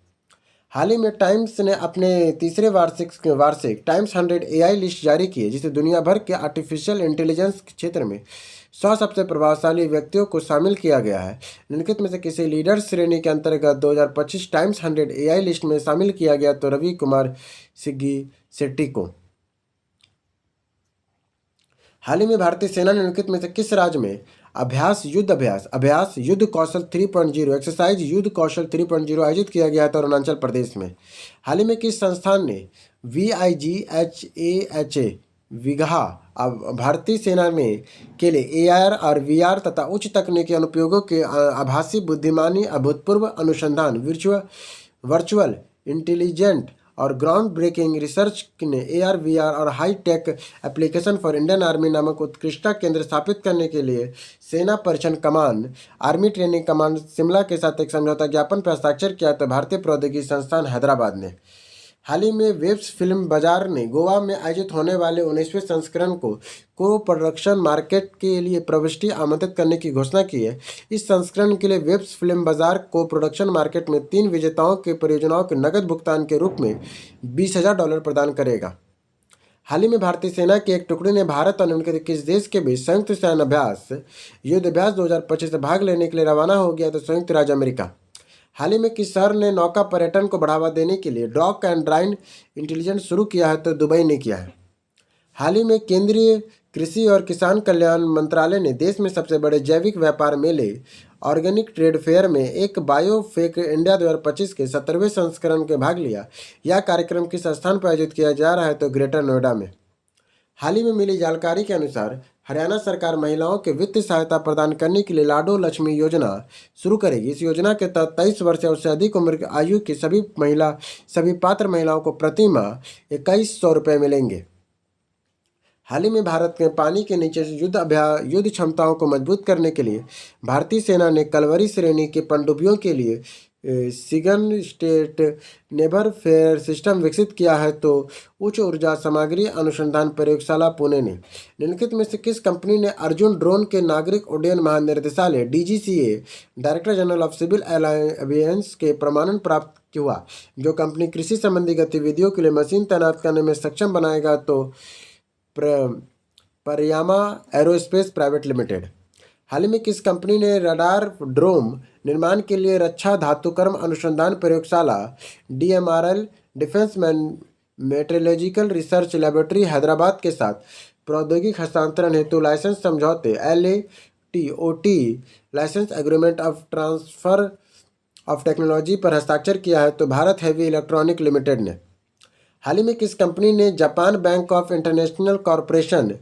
हाल ही में टाइम्स ने अपने तीसरे वार्षिक टाइम्स 100 एआई लिस्ट जारी की है, जिसे दुनिया भर के आर्टिफिशियल इंटेलिजेंस के क्षेत्र में 100 सबसे प्रभावशाली व्यक्तियों को शामिल किया गया है। निम्नलिखित में से किसी लीडर्स श्रेणी के अंतर्गत 2025 टाइम्स 100 एआई लिस्ट में शामिल किया गया? तो रवि कुमार सिग्गी शेट्टी को। हाल ही में भारतीय सेना ने निम्नलिखित में से किस राज्य में अभ्यास युद्ध कौशल 3.0 एक्सरसाइज युद्ध कौशल 3.0 आयोजित किया गया था अरुणाचल प्रदेश में। हाल ही में किस संस्थान ने VIGHAHA विघा भारतीय सेना में के लिए AR और VR तथा उच्च तकनीकी अनुप्रयोगों के आभासी बुद्धिमानी अभूतपूर्व अनुसंधान वर्चुअल इंटेलिजेंट और ग्राउंड ब्रेकिंग रिसर्च ने AR VR और high tech application for Indian army नामक उत्कृष्टता केंद्र स्थापित करने के लिए सेना परीक्षण कमान आर्मी ट्रेनिंग कमांड शिमला के साथ एक समझौता ज्ञापन पर हस्ताक्षर किया तो भारतीय प्रौद्योगिकी संस्थान हैदराबाद ने। हाल ही में वेब्स फिल्म बाजार ने गोवा में आयोजित होने वाले 19वें संस्करण को प्रोडक्शन मार्केट के लिए प्रविष्टि आमंत्रित करने की घोषणा की है। इस संस्करण के लिए वेब्स फिल्म बाजार को प्रोडक्शन मार्केट में 3 विजेताओं के परियोजनाओं के नकद भुगतान के रूप में $20,000 प्रदान करेगा। हाल ही में भारतीय सेना की एक टुकड़ी ने भारत और निम्नलिखित किस देश के बीच संयुक्त सैन्य अभ्यास युद्ध अभ्यास 2025 में भाग लेने के लिए रवाना हो गया तो संयुक्त राज्य अमेरिका। हाल ही में किस शहर ने नौका पर्यटन को बढ़ावा देने के लिए डॉक एंड ड्राइन इंटेलिजेंस शुरू किया है तो दुबई ने किया है। हाल ही में केंद्रीय कृषि और किसान कल्याण मंत्रालय ने देश में सबसे बड़े जैविक व्यापार मेले ऑर्गेनिक ट्रेड फेयर में एक बायोफेक इंडिया 2025 के 17वें संस्करण के भाग लिया। यह कार्यक्रम किस स्थान पर आयोजित किया जा रहा है तो ग्रेटर नोएडा में। हाल ही में मिली जानकारी के अनुसार हरियाणा सरकार महिलाओं के वित्तीय सहायता प्रदान करने के लिए लाडो लक्ष्मी योजना शुरू करेगी। इस योजना के तहत 23 वर्ष या उससे अधिक उम्र की आयु की सभी पात्र महिलाओं को प्रति माह 2100 रुपये मिलेंगे। हाल ही में भारत में पानी के नीचे युद्ध क्षमताओं को मजबूत करने के लिए भारतीय सेना ने कलवरी श्रेणी के पनडुब्बियों के लिए सिगन स्टेट नेवर फेयर सिस्टम विकसित किया है तो उच्च ऊर्जा सामग्री अनुसंधान प्रयोगशाला पुणे ने। निम्नलिखित में से किस कंपनी ने अर्जुन ड्रोन के नागरिक उड्डयन महानिदेशालय DGCA director general of civil aviation के प्रमाणन प्राप्त हुआ। जो कंपनी कृषि संबंधी गतिविधियों के लिए मशीन तैनात करने में सक्षम बनाएगा तो परियामा एरोस्पेस प्राइवेट लिमिटेड। हाल ही में किस कंपनी ने रडार ड्रोन निर्माण के लिए रक्षा धातुकर्म अनुसंधान प्रयोगशाला DMRL defence metrological research laboratory Hyderabad के साथ प्रौद्योगिक हस्तांतरण हेतु लाइसेंस समझौते LATOT licence agreement of transfer of technology पर हस्ताक्षर किया है तो भारत हेवी इलेक्ट्रॉनिक लिमिटेड ने। हाल ही में किस कंपनी ने Japan bank of international corporation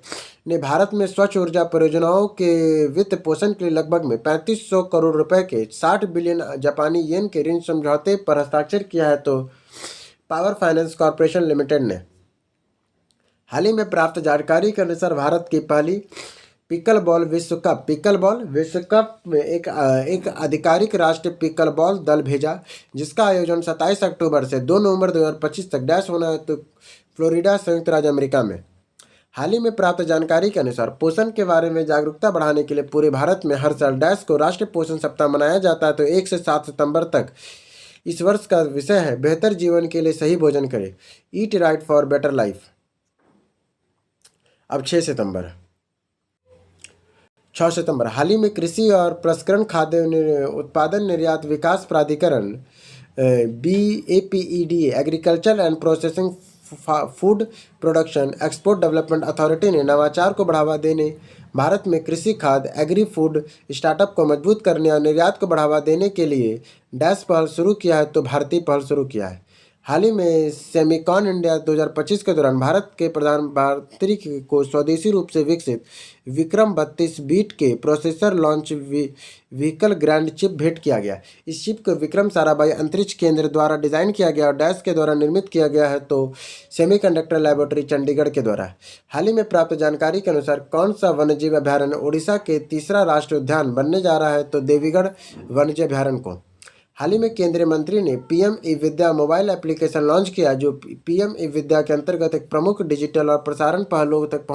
ने भारत में स्वच्छ ऊर्जा परियोजनाओं के वित्त पोषण के लिए लगभग में 3500 करोड़ रुपए के 60 बिलियन जापानी येन के ऋण समझौते पर हस्ताक्षर किया है तो पावर फाइनेंस कॉरपोरेशन लिमिटेड ने। हाल ही में प्राप्त जानकारी के अनुसार भारत की पहली पिकलबॉल विश्व कप में एक आधिकारिक राष्ट्रीय पिकलबॉल दल भेजा जिसका आयोजन 27 अक्टूबर से 2 नवंबर 2025 तक डैश होना है तो फ्लोरिडा संयुक्त राज्य अमेरिका में। हाल ही में प्राप्त जानकारी के अनुसार पोषण के बारे में जागरूकता बढ़ाने के लिए पूरे भारत में हर साल डैश को राष्ट्रीय पोषण सप्ताह मनाया जाता है तो 1 से 7 सितंबर तक इस वर्ष का विषय है बेहतर जीवन के लिए सही भोजन करें, eat right for better life. अब 6 सितंबर हाल ही में कृषि और प्रसंस्करण खाद्य उत्पादन निर्यात विकास प्राधिकरण BAPEDA agriculture and processing food production export development authority ने नवाचार को बढ़ावा देने भारत में कृषि खाद्य एग्री फूड स्टार्टअप को मजबूत करने और निर्यात को बढ़ावा देने के लिए डैश पहल शुरू किया है तो भारतीय पहल शुरू किया है। हाल ही में सेमिकॉन इंडिया 2025 के दौरान भारत के प्रधानमंत्री को स्वदेशी रूप से विकसित विक्रम 32 बीट के processor launch vehicle grand chip भेंट किया गया। इस चिप को विक्रम साराभाई अंतरिक्ष केंद्र द्वारा डिजाइन किया गया और डैश के द्वारा निर्मित किया गया है तो सेमीकंडक्टर लैबोरेटरी चंडीगढ़ के द्वारा। हाल ही में प्राप्त जानकारी के अनुसार कौन सा वन्यजीव अभ्यारण्य उड़ीसा के तीसरा राष्ट्रीय उद्यान बनने जा रहा है तो देवीगढ़ वन्यजीव अभ्यारण्य को। हाल ही में केंद्रीय मंत्री ने PM ई-विद्या मोबाइल एप्लीकेशन लॉन्च किया जो PM ई-विद्या के अंतर्गत एक प्रमुख डिजिटल और प्रसारण पहलुओं तक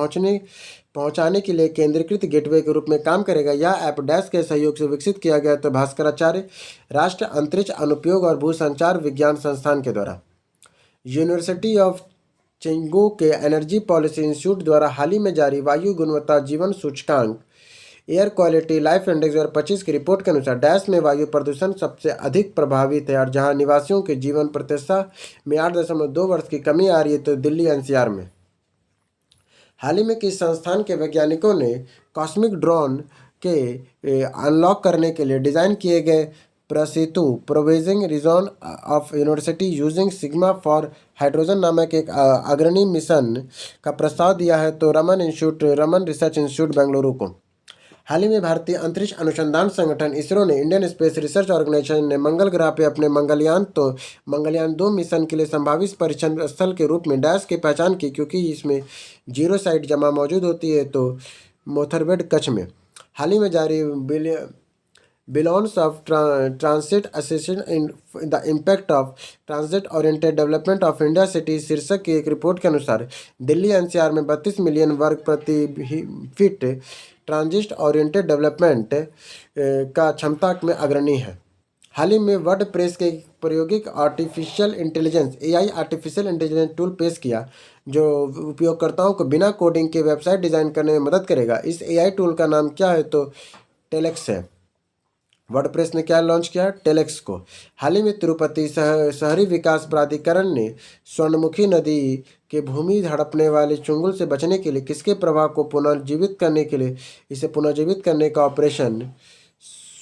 पहुंचाने के लिए केंद्रीकृत गेटवे के रूप में काम करेगा। यह ऐप डैश के सहयोग से विकसित किया गया तो भास्कराचार्य राष्ट्रीय अंतरिक्ष अनुप्रयोग और भूसंचार विज्ञान संस्थान के द्वारा। यूनिवर्सिटी ऑफ चिंगू के एनर्जी पॉलिसी इंस्टीट्यूट द्वारा हाल ही में जारी वायु गुणवत्ता जीवन सूचकांक एयर क्वालिटी लाइफ इंडेक्स 2025 की रिपोर्ट के अनुसार डैश में वायु प्रदूषण सबसे अधिक प्रभावित है और जहां निवासियों के जीवन प्रत्याशा में 8.2 वर्ष की कमी आ रही है तो दिल्ली NCR में। हाल ही में किस संस्थान के वैज्ञानिकों ने कॉस्मिक ड्रोन के अनलॉक करने के लिए डिज़ाइन किए गए प्रसेतु प्रोवेजिंग रिजॉन of university using sigma for hydrogen नामक एक अग्रणी मिशन का प्रस्ताव दिया है तो रमन रिसर्च इंस्टीट्यूट बेंगलुरु को। हाल ही में भारतीय अंतरिक्ष अनुसंधान संगठन इसरो ने इंडियन स्पेस रिसर्च ऑर्गेनाइजेशन ने मंगल ग्रह पे अपने मंगलयान 2 मिशन के लिए संभावित परीक्षण स्थल के रूप में डैश की पहचान की, क्योंकि इसमें जीरो साइट जमा मौजूद होती है तो मोथरबेड कच्छ में। हाल ही में जारी billions of transit assessing in the impact of transit oriented development of India city शीर्षक की एक रिपोर्ट के अनुसार दिल्ली एनसीआर में 32 मिलियन वर्ग प्रति फीट ट्रांजिट ओरिएंटेड डेवलपमेंट का क्षमता में अग्रणी है। हाल ही में वर्ड प्रेस के प्रायोगिक artificial intelligence AI artificial intelligence tool पेश किया जो उपयोगकर्ताओं को बिना कोडिंग के वेबसाइट डिज़ाइन करने में मदद करेगा। इस एआई टूल का नाम क्या है तो टेलेक्स है। वर्डप्रेस ने क्या लॉन्च किया? टेलेक्स को। हाल ही में तिरुपति शहरी विकास प्राधिकरण ने स्वर्णमुखी नदी के भूमि हड़पने वाले चुंगल से बचने के लिए किसके प्रवाह को पुनर्जीवित करने के लिए इसे पुनर्जीवित करने का ऑपरेशन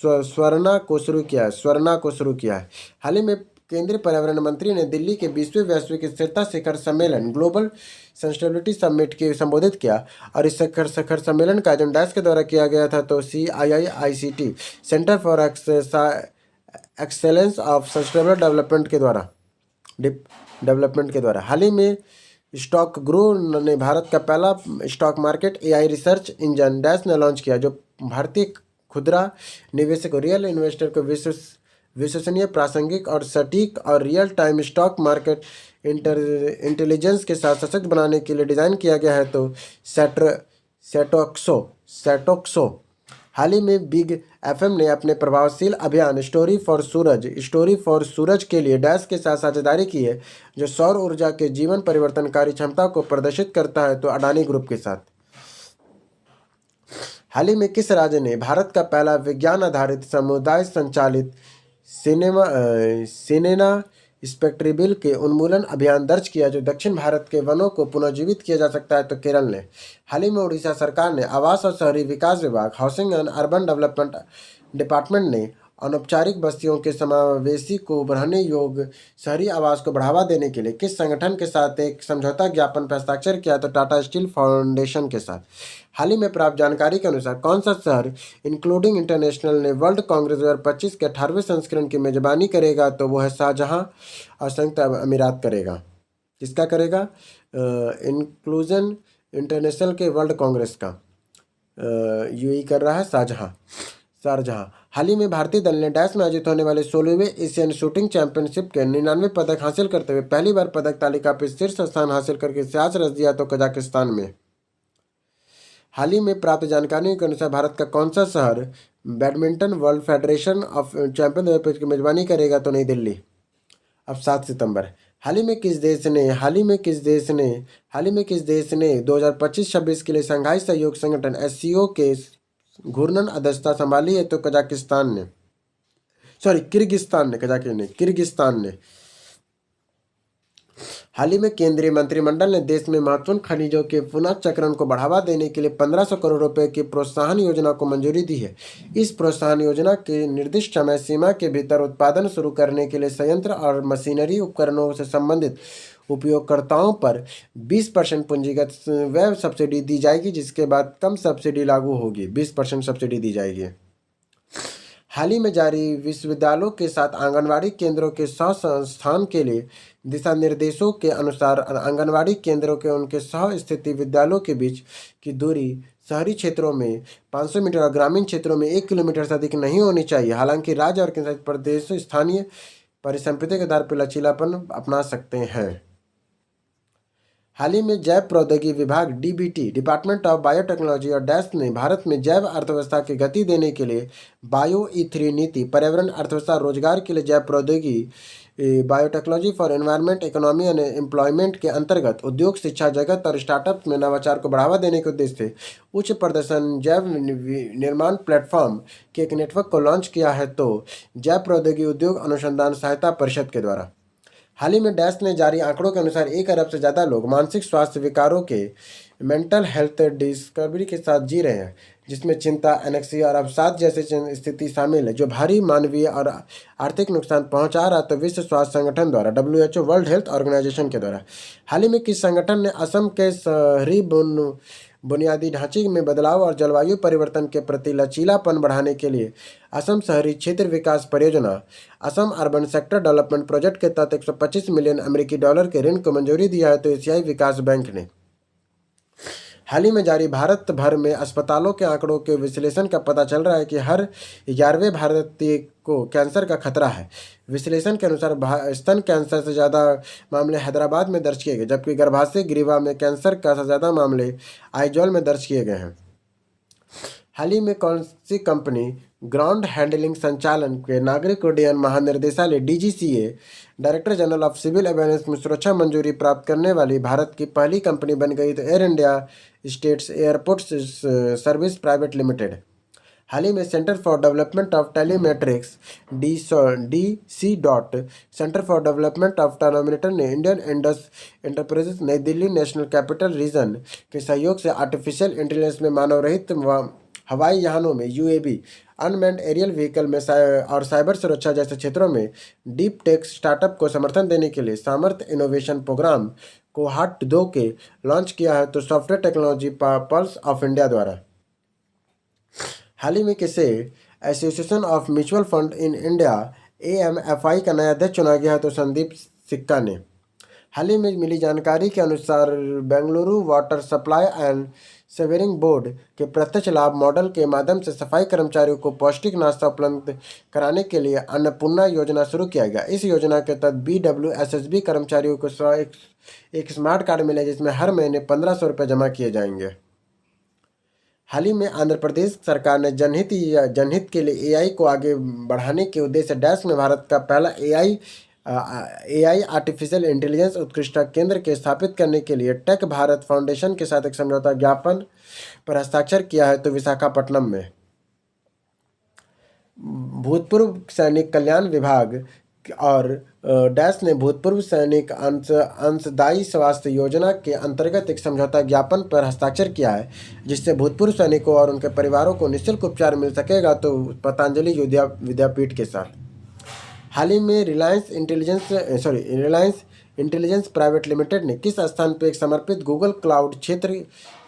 स्वर्णा को शुरू किया है। हाल ही में केंद्रीय पर्यावरण मंत्री ने दिल्ली के 20वें वैश्विक स्थिरता शिखर सम्मेलन ग्लोबल सस्टेनेबिलिटी समिट के संबोधित किया और इस शिखर सम्मेलन का आयोजन डैश के द्वारा किया गया था तो CIIICT centre for excellence of sustainable development के द्वारा। हाल ही में स्टॉक ग्रो ने भारत का पहला stock market AI research engine dash ने लॉन्च किया जो भारतीय खुदरा निवेशक रियल इन्वेस्टर को विश्वसनीय, प्रासंगिक और सटीक और real time stock market intelligence के साथ सशक्त बनाने के लिए डिज़ाइन किया गया है तो सेटोक्सो। हाल ही में बिग FM ने अपने प्रभावशील अभियान स्टोरी फॉर सूरज के लिए डैश के साथ साझेदारी की है जो सौर ऊर्जा के जीवन परिवर्तनकारी क्षमता को प्रदर्शित करता है तो अडानी ग्रुप के साथ। हाल ही में किस राज्य ने भारत का पहला विज्ञान आधारित समुदाय संचालित सिनेना स्पेक्ट्रिबिल के उन्मूलन अभियान दर्ज किया जो दक्षिण भारत के वनों को पुनर्जीवित किया जा सकता है तो केरल ने। हाल ही में उड़ीसा सरकार ने आवास और शहरी विकास विभाग housing and urban development department ने अनौपचारिक बस्तियों के समावेशी को बढ़ाने योग्य शहरी आवास को बढ़ावा देने के लिए किस संगठन के साथ एक समझौता ज्ञापन पर हस्ताक्षर किया तो टाटा स्टील फाउंडेशन के साथ। हाल ही में प्राप्त जानकारी के अनुसार कौन सा शहर इंक्लूडिंग इंटरनेशनल ने वर्ल्ड कांग्रेस 2025 के 18वें संस्करण की मेजबानी करेगा तो वो है शाहजहां और संयुक्त अमीरात करेगा। किसका करेगा? इंक्लूजन इंटरनेशनल के वर्ल्ड कांग्रेस का UAE कर रहा है शारजहां। हाल ही में भारतीय दल ने डैश में आयोजित होने वाले 16वें एशियन शूटिंग चैंपियनशिप के 99 पदक हासिल करते हुए पहली बार पदक तालिका पर शीर्ष स्थान हासिल करके इतिहास रच दिया तो कजाकिस्तान में। हाल ही में प्राप्त जानकारी के अनुसार भारत का कौन सा शहर badminton world federation of champion 2025 की मेजबानी करेगा तो नई दिल्ली। अब 7 सितंबर। हाल ही में किस देश ने 2025-26 के लिए शंघाई सहयोग संगठन SCO के घूर्णन अध्यक्षता संभाली है तो किर्गिस्तान ने। हाल ही में केंद्रीय मंत्रिमंडल ने देश में महत्वपूर्ण खनिजों के पुनर्चक्रण को बढ़ावा देने के लिए 1500 करोड़ रुपए की प्रोत्साहन योजना को मंजूरी दी है। इस प्रोत्साहन योजना के निर्दिष्ट समय सीमा के भीतर उत्पादन शुरू करने के लिए संयंत्र और मशीनरी उपकरणों से संबंधित उपयोगकर्ताओं पर 20% पूंजीगत व्यय सब्सिडी दी जाएगी जिसके बाद कम सब्सिडी लागू होगी। 20% सब्सिडी दी जाएगी। हाल ही में जारी विश्वविद्यालयों के साथ आंगनवाड़ी केंद्रों के सह संस्थान के लिए दिशा निर्देशों के अनुसार आंगनवाड़ी केंद्रों के उनके सह स्थिति विद्यालयों के बीच की दूरी शहरी क्षेत्रों में 500 मीटर और ग्रामीण क्षेत्रों में 1 किलोमीटर से अधिक नहीं होनी चाहिए। हालांकि राज्य और केंद्र शासित प्रदेश स्थानीय परिसंपत्ति के आधार पर लचीलापन अपना सकते हैं। हाल ही में जैव प्रौद्योगिकी विभाग DBT डिपार्टमेंट ऑफ बायोटेक्नोलॉजी और डैश ने भारत में जैव अर्थव्यवस्था की गति देने के लिए बायो E3 नीति, पर्यावरण अर्थव्यवस्था, रोजगार के लिए जैव प्रौद्योगिकी, biotechnology for environment, economy and employment के अंतर्गत उद्योग, शिक्षा जगत और स्टार्टअप में नवाचार को बढ़ावा देने के उद्देश्य से उच्च प्रदर्शन जैव निर्माण प्लेटफॉर्म के एक नेटवर्क को लॉन्च किया है तो जैव प्रौद्योगिकी उद्योग अनुसंधान सहायता परिषद के द्वारा। हाल ही में डैश ने जारी आंकड़ों के अनुसार 1 अरब से ज़्यादा लोग मानसिक स्वास्थ्य विकारों के मेंटल हेल्थ डिस्कवरी के साथ जी रहे हैं, जिसमें चिंता, एनेक्सिया और अवसाद जैसी स्थिति शामिल है जो भारी मानवीय और आर्थिक नुकसान पहुंचा रहा है। तो विश्व स्वास्थ्य संगठन द्वारा, WHO, वर्ल्ड हेल्थ ऑर्गेनाइजेशन के द्वारा हाल ही में किस संगठन ने असम के शहरी बुनियादी ढांचे में बदलाव और जलवायु परिवर्तन के प्रति लचीलापन बढ़ाने के लिए असम शहरी क्षेत्र विकास परियोजना, Assam urban sector development project के तहत 125 मिलियन अमेरिकी डॉलर के ऋण को मंजूरी दिया है। तो एशियाई विकास बैंक ने हाल ही में जारी भारत भर में अस्पतालों के आंकड़ों के विश्लेषण का पता चल रहा है कि हर 11वें भारतीय को कैंसर का खतरा है। विश्लेषण के अनुसार स्तन कैंसर से ज़्यादा मामले हैदराबाद में दर्ज किए गए, जबकि गर्भाशय ग्रीवा में कैंसर का से ज़्यादा मामले आइजॉल में दर्ज किए गए हैं। हाल ही में कौन सी कंपनी ग्राउंड हैंडलिंग संचालन के नागरिक उड्डयन महानिर्देशालय DGCA, director general of civil aviation में सुरक्षा मंजूरी प्राप्त करने वाली भारत की पहली कंपनी बन गई? तो Air India states airports service private limited. हाल ही में centre for development of telematics DC dot centre for development of terminator ने इंडियन इंडस एंटरप्राइजेस नई दिल्ली नेशनल कैपिटल रीजन के सहयोग से आर्टिफिशियल इंटेलिजेंस में मानव रहित हवाई यानों में UAV, अनमैन्ड एरियल व्हीकल में और साइबर सुरक्षा जैसे क्षेत्रों में डीप टेक स्टार्टअप को समर्थन देने के लिए सामर्थ्य इनोवेशन प्रोग्राम को कोहार्ट 2 के लॉन्च किया है। तो software technology pulse of India द्वारा हाल ही में किसे association of mutual fund in India AMFI का नया अध्यक्ष चुना गया है? तो संदीप सिक्का ने। हाल ही में मिली जानकारी के अनुसार Bengaluru water supply and savouring board के प्रत्यक्ष लाभ मॉडल के माध्यम से सफाई कर्मचारियों को पौष्टिक नाश्ता उपलब्ध कराने के लिए अन्नपूर्णा योजना शुरू किया गया। इस योजना के तहत BWSSB कर्मचारियों को एक स्मार्ट कार्ड मिले, जिसमें हर महीने 1500 रुपये जमा किए जाएंगे। हाल ही में आंध्र प्रदेश सरकार ने जनहित के लिए AI को आगे बढ़ाने के उद्देश्य डैश में भारत का पहला AI आर्टिफिशियल इंटेलिजेंस उत्कृष्टता केंद्र के स्थापित करने के लिए टेक भारत फाउंडेशन के साथ एक समझौता ज्ञापन पर हस्ताक्षर किया है। तो विशाखापट्टनम में भूतपूर्व सैनिक कल्याण विभाग और डैश ने भूतपूर्व सैनिक अंशदायी स्वास्थ्य योजना के अंतर्गत एक समझौता ज्ञापन पर हस्ताक्षर किया है, जिससे भूतपूर्व सैनिकों और उनके परिवारों को निःशुल्क उपचार मिल सकेगा। तो पतंजलि विद्यापीठ के साथ हाल ही में रिलायंस इंटेलिजेंस प्राइवेट लिमिटेड ने किस स्थान पर एक समर्पित गूगल क्लाउड क्षेत्र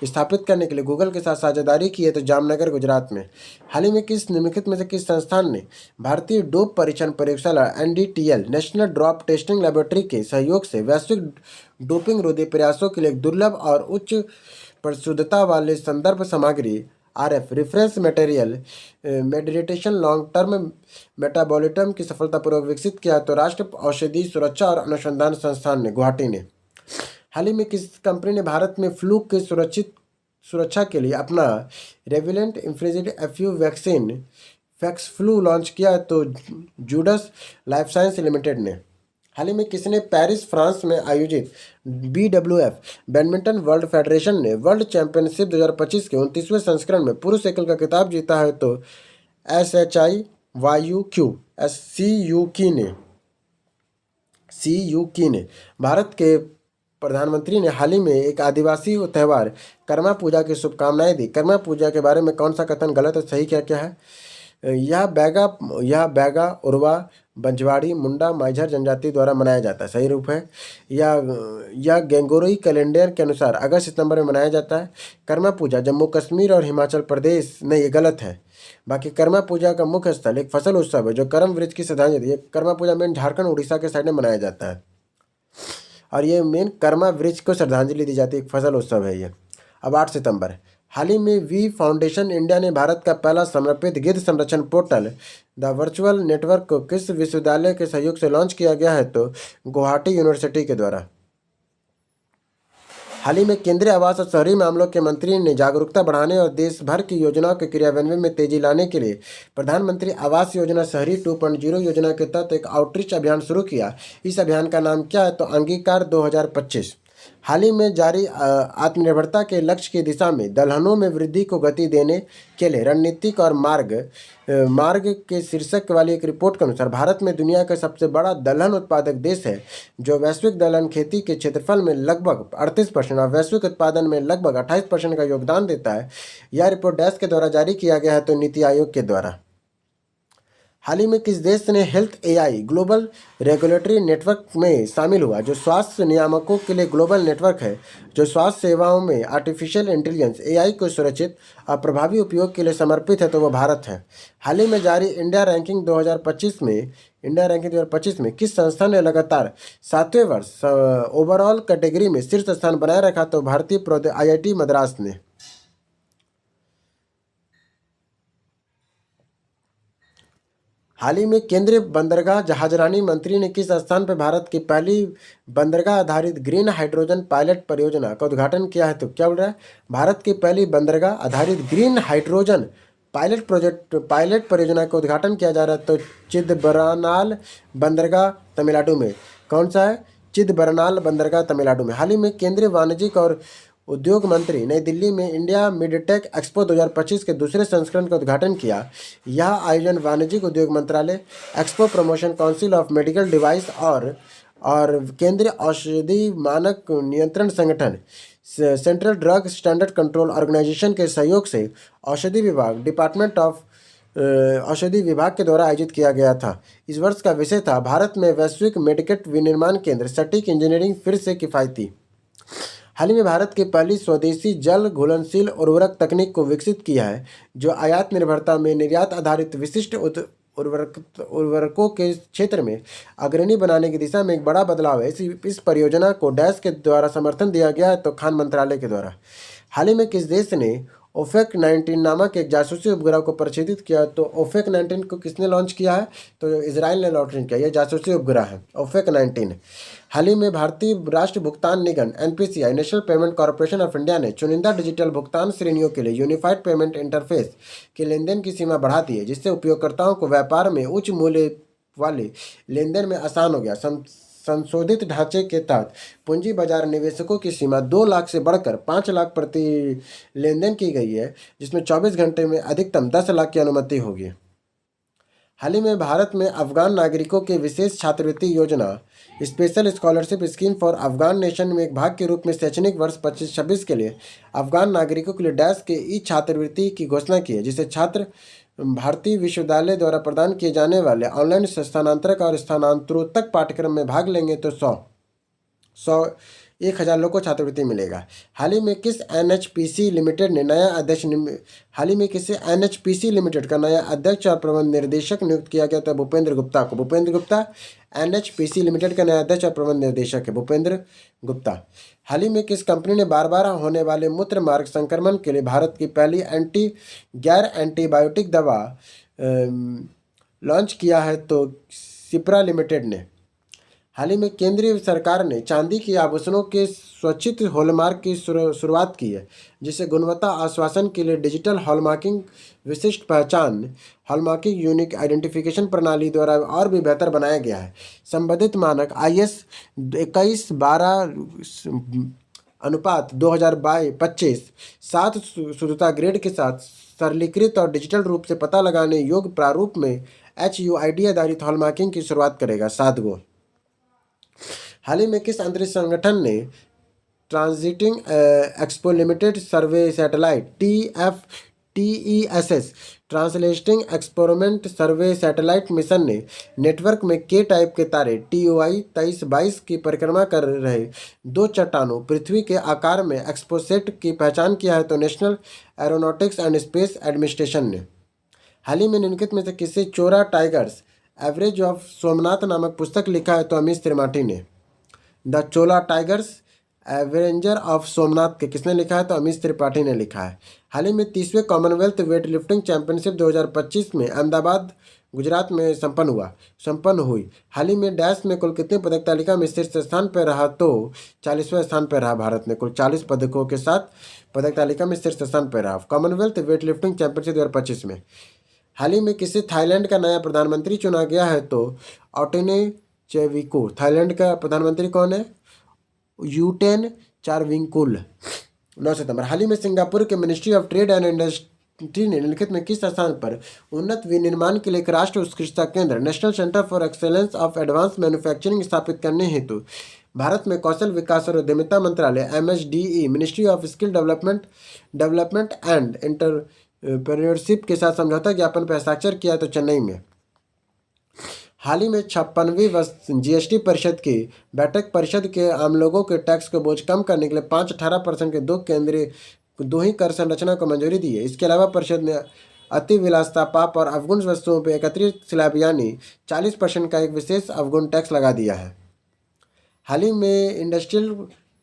स्थापित करने के लिए गूगल के साथ साझेदारी की है? तो जामनगर, गुजरात में। हाल ही में किस निम्नलिखित में से किस संस्थान ने भारतीय डोप परीक्षण प्रयोगशाला NDTL national drop testing laboratory के सहयोग से वैश्विक डोपिंग रोधी प्रयासों के लिए एक दुर्लभ और उच्च परिशुद्धता वाले संदर्भ सामग्री RF reference material meditation long term मेटाबॉलिटम की सफलतापूर्वक विकसित किया? तो राष्ट्रीय औषधि सुरक्षा और अनुसंधान संस्थान ने, गुवाहाटी ने। हाल ही में किस कंपनी ने भारत में फ्लू के सुरक्षा के लिए अपना रेविलेंट influenza FU vaccine fax flu launch किया? तो जूडस लाइफ साइंस लिमिटेड ने। हाल ही में किसने पेरिस, फ्रांस में आयोजित BWF बैडमिंटन वर्ल्ड फेडरेशन ने वर्ल्ड चैंपियनशिप 2025 के 29वें संस्करण में पुरुष एकल का खिताब जीता है? तो CUकी ने। भारत के प्रधानमंत्री ने हाल ही में एक आदिवासी त्यौहार कर्मा पूजा की शुभकामनाएं दी। कर्मा पूजा के बारे में कौन सा कथन गलत और सही क्या क्या है? यह बैगा उर्वा बंजवाड़ी मुंडा माइझर जनजाति द्वारा मनाया जाता है, सही रूप है। यह गेंगोरोई कैलेंडर के अनुसार अगस्त-सितंबर में मनाया जाता है। कर्मा पूजा जम्मू कश्मीर और हिमाचल प्रदेश, नहीं ये गलत है। बाकी कर्मा पूजा का मुख्य स्थल एक फसल उत्सव है जो करम वृक्ष की श्रद्धांजलि। ये कर्मा पूजा मेन झारखंड उड़ीसा के साइड में मनाया जाता है और ये मेन कर्मा वृक्ष को श्रद्धांजलि दी जाती है, एक फसल उत्सव है ये। अब 8 सितंबर, हाल ही में वी फाउंडेशन इंडिया ने भारत का पहला समर्पित गिद्ध संरक्षण पोर्टल द वर्चुअल नेटवर्क को किस विश्वविद्यालय के सहयोग से लॉन्च किया गया है? तो गुवाहाटी यूनिवर्सिटी के द्वारा। हाल ही में केंद्रीय आवास और शहरी मामलों के मंत्री ने जागरूकता बढ़ाने और देश भर की योजनाओं के क्रियान्वयन में तेजी लाने के लिए प्रधानमंत्री आवास योजना शहरी 2.0 योजना के तहत एक आउटरीच अभियान शुरू किया। इस अभियान का नाम क्या है? तो अंगीकार 2025। हाल ही में जारी आत्मनिर्भरता के लक्ष्य की दिशा में दलहनों में वृद्धि को गति देने के लिए रणनीतिक और मार्ग के शीर्षक वाली एक रिपोर्ट के अनुसार भारत में दुनिया का सबसे बड़ा दलहन उत्पादक देश है, जो वैश्विक दलहन खेती के क्षेत्रफल में लगभग 38% और वैश्विक उत्पादन में लगभग 28% का योगदान देता है। यह रिपोर्ट डैश के द्वारा जारी किया गया है तो नीति आयोग के द्वारा। हाल ही में किस देश ने health AI global regulatory network में शामिल हुआ, जो स्वास्थ्य नियामकों के लिए ग्लोबल नेटवर्क है जो स्वास्थ्य सेवाओं में आर्टिफिशियल इंटेलिजेंस एआई को सुरक्षित और प्रभावी उपयोग के लिए समर्पित है, तो वह भारत है। हाल ही में जारी इंडिया रैंकिंग 2025 में किस संस्था ने लगातार 7वें वर्ष ओवरऑल कैटेगरी में शीर्ष स्थान बनाए रखा, तो भारतीय प्रौद्योगिकी आईआईटी मद्रास ने। हाल ही में केंद्रीय बंदरगाह जहाजरानी मंत्री ने किस स्थान पर भारत की पहली बंदरगाह आधारित ग्रीन हाइड्रोजन पायलट परियोजना का उद्घाटन किया है, तो क्या बोल रहा है, भारत की पहली बंदरगाह आधारित ग्रीन हाइड्रोजन पायलट परियोजना का उद्घाटन किया जा रहा है, तो चिदबरनाल बंदरगाह तमिलनाडु में। कौन सा है? चिदबरनाल बंदरगाह तमिलनाडु में। हाल ही में केंद्रीय वाणिज्यिक और उद्योग मंत्री नई दिल्ली में इंडिया मिडटेक एक्सपो 2025 के दूसरे संस्करण का उद्घाटन किया। यह आयोजन वाणिज्यिक उद्योग मंत्रालय, expo promotion council of medical device और केंद्रीय औषधि मानक नियंत्रण संगठन central drug standard control organisation के सहयोग से डिपार्टमेंट ऑफ औषधि विभाग के द्वारा आयोजित किया गया था। इस वर्ष का विषय था भारत में वैश्विक मेडिकेट विनिर्माण केंद्र, सटीक इंजीनियरिंग फिर से किफ़ायती। हाल ही में भारत की पहली स्वदेशी जल घुलनशील उर्वरक तकनीक को विकसित किया है, जो आयात निर्भरता में निर्यात आधारित विशिष्ट उर्वरकों के क्षेत्र में अग्रणी बनाने की दिशा में एक बड़ा बदलाव है। इस परियोजना को डैश के द्वारा समर्थन दिया गया है, तो खान मंत्रालय के द्वारा। हाल ही में किस देश ने ओफेक 19 नामक एक जासूसी उपग्रह को प्रक्षेपित किया, तो ओफेक 19 को किसने लॉन्च किया है, तो इसराइल ने लॉन्च किया। यह जासूसी उपग्रह है ओफेक 19। हाल ही में भारतीय राष्ट्र भुगतान निगम NPCI national payment corporation of India ने चुनिंदा डिजिटल भुगतान श्रेणियों के लिए यूनिफाइड पेमेंट इंटरफेस के लेनदेन की सीमा बढ़ा दी है, जिससे उपयोगकर्ताओं को व्यापार में उच्च मूल्य वाले लेनदेन में आसान हो गया। संशोधित ढांचे के तहत पूंजी बाजार निवेशकों की सीमा 2 लाख से बढ़कर 5 लाख प्रति लेनदेन की गई है, जिसमें 24 घंटे में अधिकतम 10 लाख की अनुमति होगी। हाल ही में भारत में अफगान नागरिकों के विशेष छात्रवृत्ति योजना special scholarship scheme for Afghan nation में एक भाग के रूप में शैक्षणिक वर्ष 25-26 के लिए अफगान नागरिकों के लिए डैश के ई छात्रवृत्ति की घोषणा की है, जिसे छात्र भारतीय विश्वविद्यालय द्वारा प्रदान किए जाने वाले ऑनलाइन स्थानांतरक और स्थानांतरोत्तर पाठ्यक्रम में भाग लेंगे तो 1,000 लोगों को छात्रवृत्ति मिलेगा। हाल ही में किस एनएचपीसी लिमिटेड ने नया अध्यक्ष हाल ही में किसी एनएचपीसी लिमिटेड का नया अध्यक्ष और प्रबंध निर्देशक नियुक्त किया गया था, भूपेंद्र गुप्ता को। भूपेंद्र गुप्ता एनएचपीसी लिमिटेड का नया अध्यक्ष और प्रबंध निर्देशक है, भूपेंद्र गुप्ता। हाल ही में किस कंपनी ने बार बार होने वाले मूत्र मार्ग संक्रमण के लिए भारत की पहली गैर एंटीबायोटिक दवा लॉन्च किया है, तो सिप्रा लिमिटेड ने। हाल ही में केंद्रीय सरकार ने चांदी के आभूषणों के स्वैच्छिक हॉलमार्क की शुरुआत की है, जिसे गुणवत्ता आश्वासन के लिए डिजिटल हॉलमार्किंग विशिष्ट पहचान हॉलमार्किंग यूनिक आइडेंटिफिकेशन प्रणाली द्वारा और भी बेहतर बनाया गया है। संबंधित मानक IS 21/12/2025 7 शुद्धता ग्रेड के साथ सरलीकृत और डिजिटल रूप से पता लगाने योग्य प्रारूप में HUID आधारित हॉलमार्किंग की शुरुआत करेगा। 7 गो। हाल ही में किस अंतरिक्ष संगठन ने ट्रांजिटिंग एक्सपो लिमिटेड सर्वे सैटेलाइट TESS ट्रांसलेटिंग एक्सपेरिमेंट सर्वे सैटेलाइट मिशन ने नेटवर्क में के टाइप के तारे TOI 2322 की परिक्रमा कर रहे 2 चट्टानों पृथ्वी के आकार में एक्सपोसेट की पहचान किया है, तो national aeronautics and space administration ने। हाल ही में निम्नलिखित में से किसी चोरा टाइगर्स एवरेज ऑफ सोमनाथ नामक पुस्तक लिखा है, तो अमीश त्रिपाठी ने। The Chola tigers Avenger of Somnath के किसने लिखा है, तो अमीश त्रिपाठी ने लिखा है। हाल ही में 30वें कॉमनवेल्थ वेट लिफ्टिंग चैंपियनशिप 2025 में अहमदाबाद गुजरात में संपन्न हुई। हाल ही में डैश में कुल कितने पदक तालिका में शीर्ष स्थान पर रहा, तो 40वें स्थान पर रहा। भारत ने कुल 40 पदकों के साथ पदक तालिका में शीर्ष स्थान पर रहा कॉमनवेल्थ वेट लिफ्टिंग चैंपियनशिप 2025 में। हाल ही में किसी थाईलैंड का नया प्रधानमंत्री चुना गया है, तो ऑटिने चेविको। थाईलैंड का प्रधानमंत्री कौन है? यूटेन चारविंकुल। 9 सितंबर। हाल ही में सिंगापुर के ministry of trade and industry ने निम्नलिखित में किस स्थान पर उन्नत विनिर्माण के लिए एक राष्ट्र उत्कृष्टता केंद्र national centre for excellence of advance manufacturing स्थापित करने हेतु भारत में कौशल विकास और उद्यमिता मंत्रालय MSDE ministry of skill development and entrepreneurship के साथ समझौता ज्ञापन पर हस्ताक्षर किया तो चेन्नई में। हाल ही में 56वीं GST परिषद की बैठक परिषद के आम लोगों के टैक्स के बोझ कम करने के लिए 5-18% के दो ही कर संरचना को मंजूरी दी है। इसके अलावा परिषद ने अति विलासिता पाप और अवगुण वस्तुओं पर एकत्रित स्लैब यानी 40% का एक विशेष अवगुण टैक्स लगा दिया है। हाल ही में industrial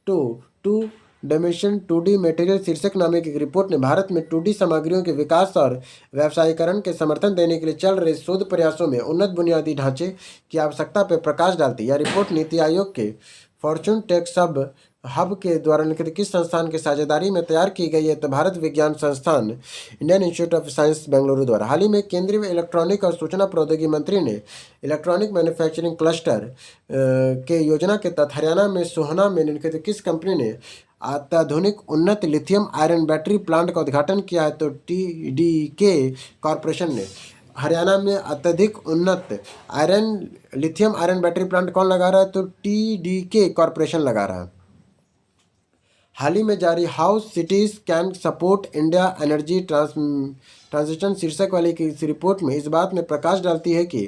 to dimension 2D material शीर्षक नामक एक रिपोर्ट ने भारत में 2D सामग्रियों के विकास और व्यावसायीकरण के समर्थन देने के लिए चल रहे शोध प्रयासों में उन्नत बुनियादी ढांचे की आवश्यकता पर प्रकाश डालती है। यह रिपोर्ट नीति आयोग के फॉर्चून टेक हब के द्वारा निम्नलिखित किस संस्थान की साझेदारी में तैयार की गई है तो भारत विज्ञान संस्थान Indian institute of science Bengaluru द्वारा। हाल ही में केंद्रीय इलेक्ट्रॉनिक और सूचना प्रौद्योगिकी मंत्री ने इलेक्ट्रॉनिक मैन्युफैक्चरिंग क्लस्टर के योजना के तहत हरियाणा में सोहना में निम्नलिखित किस कंपनी ने अत्याधुनिक उन्नत लिथियम आयरन बैटरी प्लांट का उद्घाटन किया है तो TDK कॉरपोरेशन ने। हरियाणा में अत्यधिक उन्नत लिथियम आयरन बैटरी प्लांट कौन लगा रहा है तो TDK कॉरपोरेशन लगा रहा है। हाल ही में जारी house cities can support India energy transition शीर्षक वाली की इस रिपोर्ट में इस बात में प्रकाश डालती है कि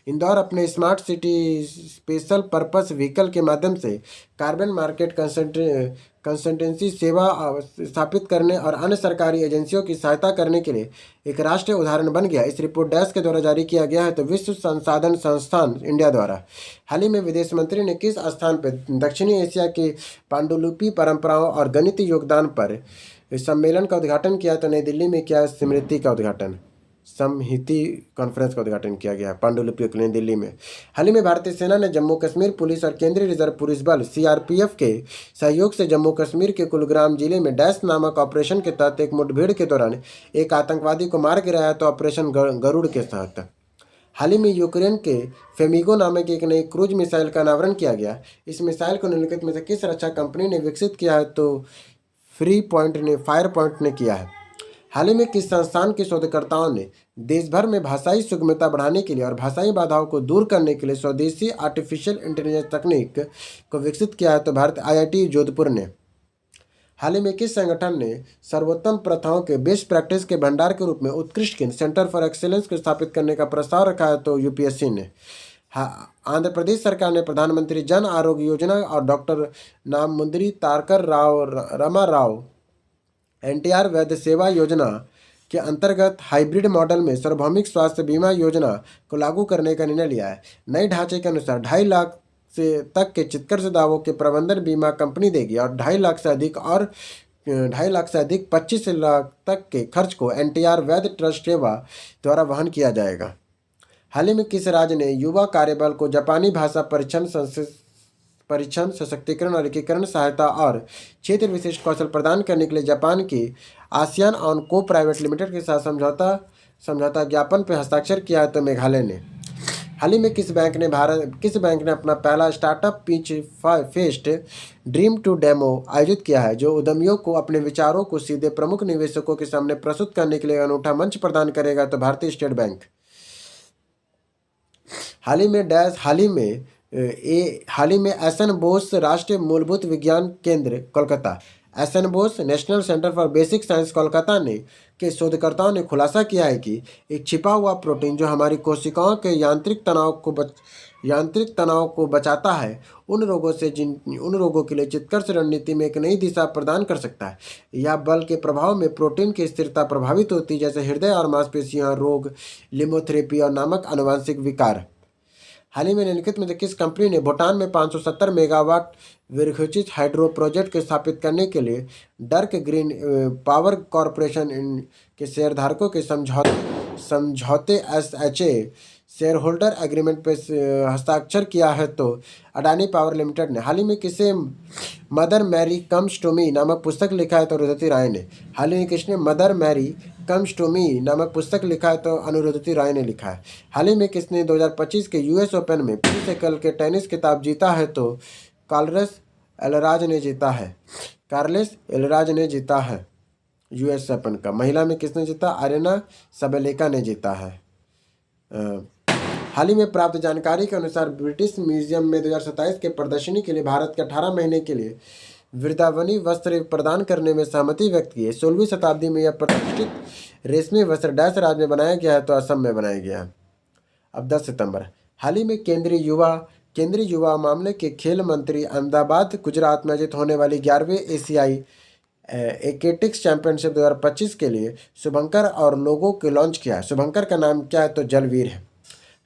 इंदौर अपने smart city special purpose vehicle के माध्यम से कार्बन मार्केट कंसल्टेंसी सेवा स्थापित करने और अन्य सरकारी एजेंसियों की सहायता करने के लिए एक राष्ट्रीय उदाहरण बन गया। इस रिपोर्ट डैश के द्वारा जारी किया गया है तो विश्व संसाधन संस्थान इंडिया द्वारा। हाल ही में विदेश मंत्री ने किस स्थान पर दक्षिणी एशिया के पांडुलिपि परंपराओं और गणितीय योगदान पर सम्मेलन का उद्घाटन किया तो नई दिल्ली में किया स्मृति का उद्घाटन समहिति कॉन्फ्रेंस का उद्घाटन किया गया पांडुलिपियों के लिए दिल्ली में। हाल ही में भारतीय सेना ने जम्मू कश्मीर पुलिस और केंद्रीय रिजर्व पुलिस बल CRPF के सहयोग से जम्मू कश्मीर के कुलग्राम जिले में डैश नामक ऑपरेशन के तहत एक मुठभेड़ के दौरान एक आतंकवादी को मार गिराया तो ऑपरेशन गरुड़ के तहत। हाल ही में यूक्रेन के फेमिगो नामक एक नई क्रूज मिसाइल का अनावरण किया गया। इस मिसाइल को निम्नलिखित में से किस रक्षा कंपनी ने विकसित किया है तो फायर पॉइंट ने किया है। हाल ही में किस संस्थान के शोधकर्ताओं ने देश भर में भाषाई सुगमता बढ़ाने के लिए और भाषाई बाधाओं को दूर करने के लिए स्वदेशी आर्टिफिशियल इंटेलिजेंस तकनीक को विकसित किया है तो भारत IIT जोधपुर ने। हाल ही में किस संगठन ने सर्वोत्तम प्रथाओं के बेस्ट प्रैक्टिस के भंडार के रूप में उत्कृष्ट केंद्र सेंटर फॉर एक्सेलेंस को स्थापित करने का प्रस्ताव रखा है तो UPSC ने। आंध्र प्रदेश सरकार ने प्रधानमंत्री जन आरोग्य योजना और डॉक्टर नामुंद्री तारकर रामाराव NTR वैद्य सेवा योजना के अंतर्गत हाइब्रिड मॉडल में सार्वभौमिक स्वास्थ्य बीमा योजना को लागू करने का निर्णय लिया है। नए ढांचे के अनुसार 2.5 लाख से तक के चिकित्सक दावों के प्रबंधन बीमा कंपनी देगी और 2.5 लाख से अधिक 25 लाख तक के खर्च को NTR वैद्य ट्रस्ट सेवा द्वारा वहन किया जाएगा। हाल ही में किस राज्य ने युवा कार्यबल को जापानी भाषा परीक्षण सशक्तिकरण और एकीकरण सहायता और क्षेत्र विशेष कौशल प्रदान करने के लिए जापान की आसियान ऑन को प्राइवेट लिमिटेड के साथ समझौता ज्ञापन पर हस्ताक्षर किया है तो मेघालय ने। हाल ही में किस बैंक ने अपना पहला startup pitch fest dream to demo आयोजित किया है जो उद्यमियों को अपने विचारों को सीधे प्रमुख निवेशकों के सामने प्रस्तुत करने के लिए अनूठा मंच प्रदान करेगा तो भारतीय स्टेट बैंक। हाल ही में एस.एन. बोस राष्ट्रीय मूलभूत विज्ञान केंद्र Kolkata SN. Bose national centre for basic science Kolkata ने के शोधकर्ताओं ने खुलासा किया है कि एक छिपा हुआ प्रोटीन जो हमारी कोशिकाओं के यांत्रिक तनाव को बचाता है उन रोगों के लिए चिकित्सक रणनीति में एक नई दिशा प्रदान कर सकता है। यह बल के प्रभाव में प्रोटीन की स्थिरता प्रभावित होती है जैसे हृदय और मांसपेशियां रोग लीमोथेरेपी और नामक आनुवंशिक विकार। हाल ही में निम्नलिखित में से किस कंपनी ने भूटान में 570 मेगावाट विरखचित हाइड्रो प्रोजेक्ट के स्थापित करने के लिए डर्क ग्रीन पावर कॉरपोरेशन के शेयरधारकों के समझौते SHA शेयर होल्डर एग्रीमेंट पर हस्ताक्षर किया है तो अडानी पावर लिमिटेड ने। हाल ही में किसे mother Mary comes to me नामक पुस्तक लिखा है तो अरुंधति राय ने। हाल ही में किसने mother Mary comes to me नामक पुस्तक लिखा है तो अरुंधति राय ने लिखा है। हाल ही में किसने 2025 के US ओपन में पुरुष एकल के टेनिस खिताब जीता है तो कार्लोस एलराज ने जीता है। कार्लेस एलराज ने जीता है यूएस ओपन का। महिला में किसने जीता? अरेना सबलेका ने जीता है। हाल ही में प्राप्त जानकारी के अनुसार ब्रिटिश म्यूजियम में 2027 के प्रदर्शनी के लिए भारत के 18 महीने के लिए वृंदावनी वस्त्र प्रदान करने में सहमति व्यक्त की है। 16वीं शताब्दी में यह प्रतिष्ठित रेशमी वस्त्र डैश राज्य में बनाया गया है तो असम में बनाया गया है। अब 10 सितंबर, हाल ही में केंद्रीय युवा मामले के खेल मंत्री अहमदाबाद गुजरात में आयोजित होने वाली 11वीं एशियाई एथलेटिक्स चैंपियनशिप 2025 के लिए शुभंकर और लोगों को लॉन्च किया है। शुभंकर का नाम क्या है? तो जलवीर है।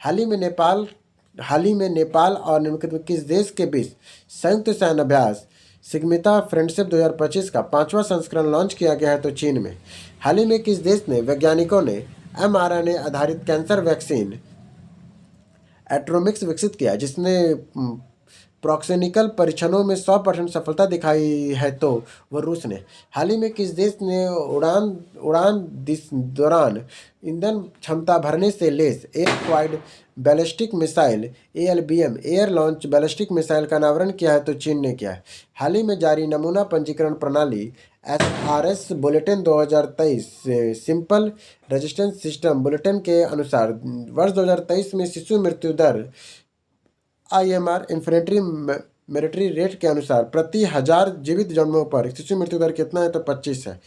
हाल ही में नेपाल और निम्नलिखित किस देश के बीच संयुक्त सैन्य अभ्यास सिग्मिता फ्रेंडशिप 2025 का 5वां संस्करण लॉन्च किया गया है? तो चीन में। हाल ही में किस देश ने वैज्ञानिकों ने mRNA आधारित कैंसर वैक्सीन एट्रोमिक्स विकसित किया जिसने प्रोक्लिनिकल परीक्षणों में 100% सफलता दिखाई है? तो वह रूस ने। हाल ही में किस देश ने उड़ान दौरान ईंधन क्षमता भरने से लैस एयर क्वाइड ballistic missile ALBM air launch ballistic missile का अनावरण किया है? तो चीन ने किया है। हाल ही में जारी नमूना पंजीकरण प्रणाली SRS bulletin 2023 simple resistance system bulletin के अनुसार वर्ष 2023 में शिशु मृत्यु दर IMR इन्फेंट्री मिलिट्री रेट के अनुसार प्रति 1000 जीवित जन्मों पर शिशु मृत्यु दर कितना है? तो 25 है।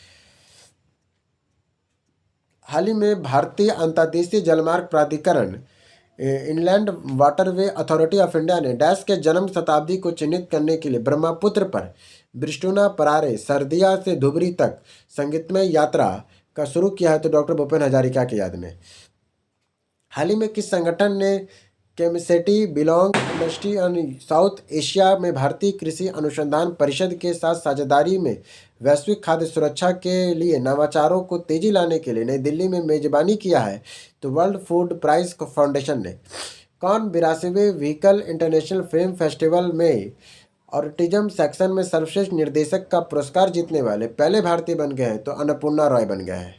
हाल ही में भारतीय अंतर्देशीय जलमार्ग प्राधिकरण inland waterway authority of India ने डैश के जन्म शताब्दी को चिन्हित करने के लिए ब्रह्मपुत्र पर ब्रिस्टोना परारे सरदिया से धुबरी तक संगीतमय यात्रा का शुरू किया है? तो डॉक्टर भूपेन हजारिका की याद में। हाल ही में किस संगठन ने केमिसेटी belong industry and South Asia में भारतीय कृषि अनुसंधान परिषद के साथ साझेदारी में वैश्विक खाद्य सुरक्षा के लिए नवाचारों को तेजी लाने के लिए नई दिल्ली में मेजबानी किया है? तो वर्ल्ड फूड प्राइज फाउंडेशन ने। कौन 82वें व्हीकल इंटरनेशनल फिल्म फेस्टिवल में ऑटिज्म सेक्शन में सर्वश्रेष्ठ निर्देशक का पुरस्कार जीतने वाले पहले भारतीय बन गए हैं? तो अन्नपूर्णा रॉय बन गए हैं।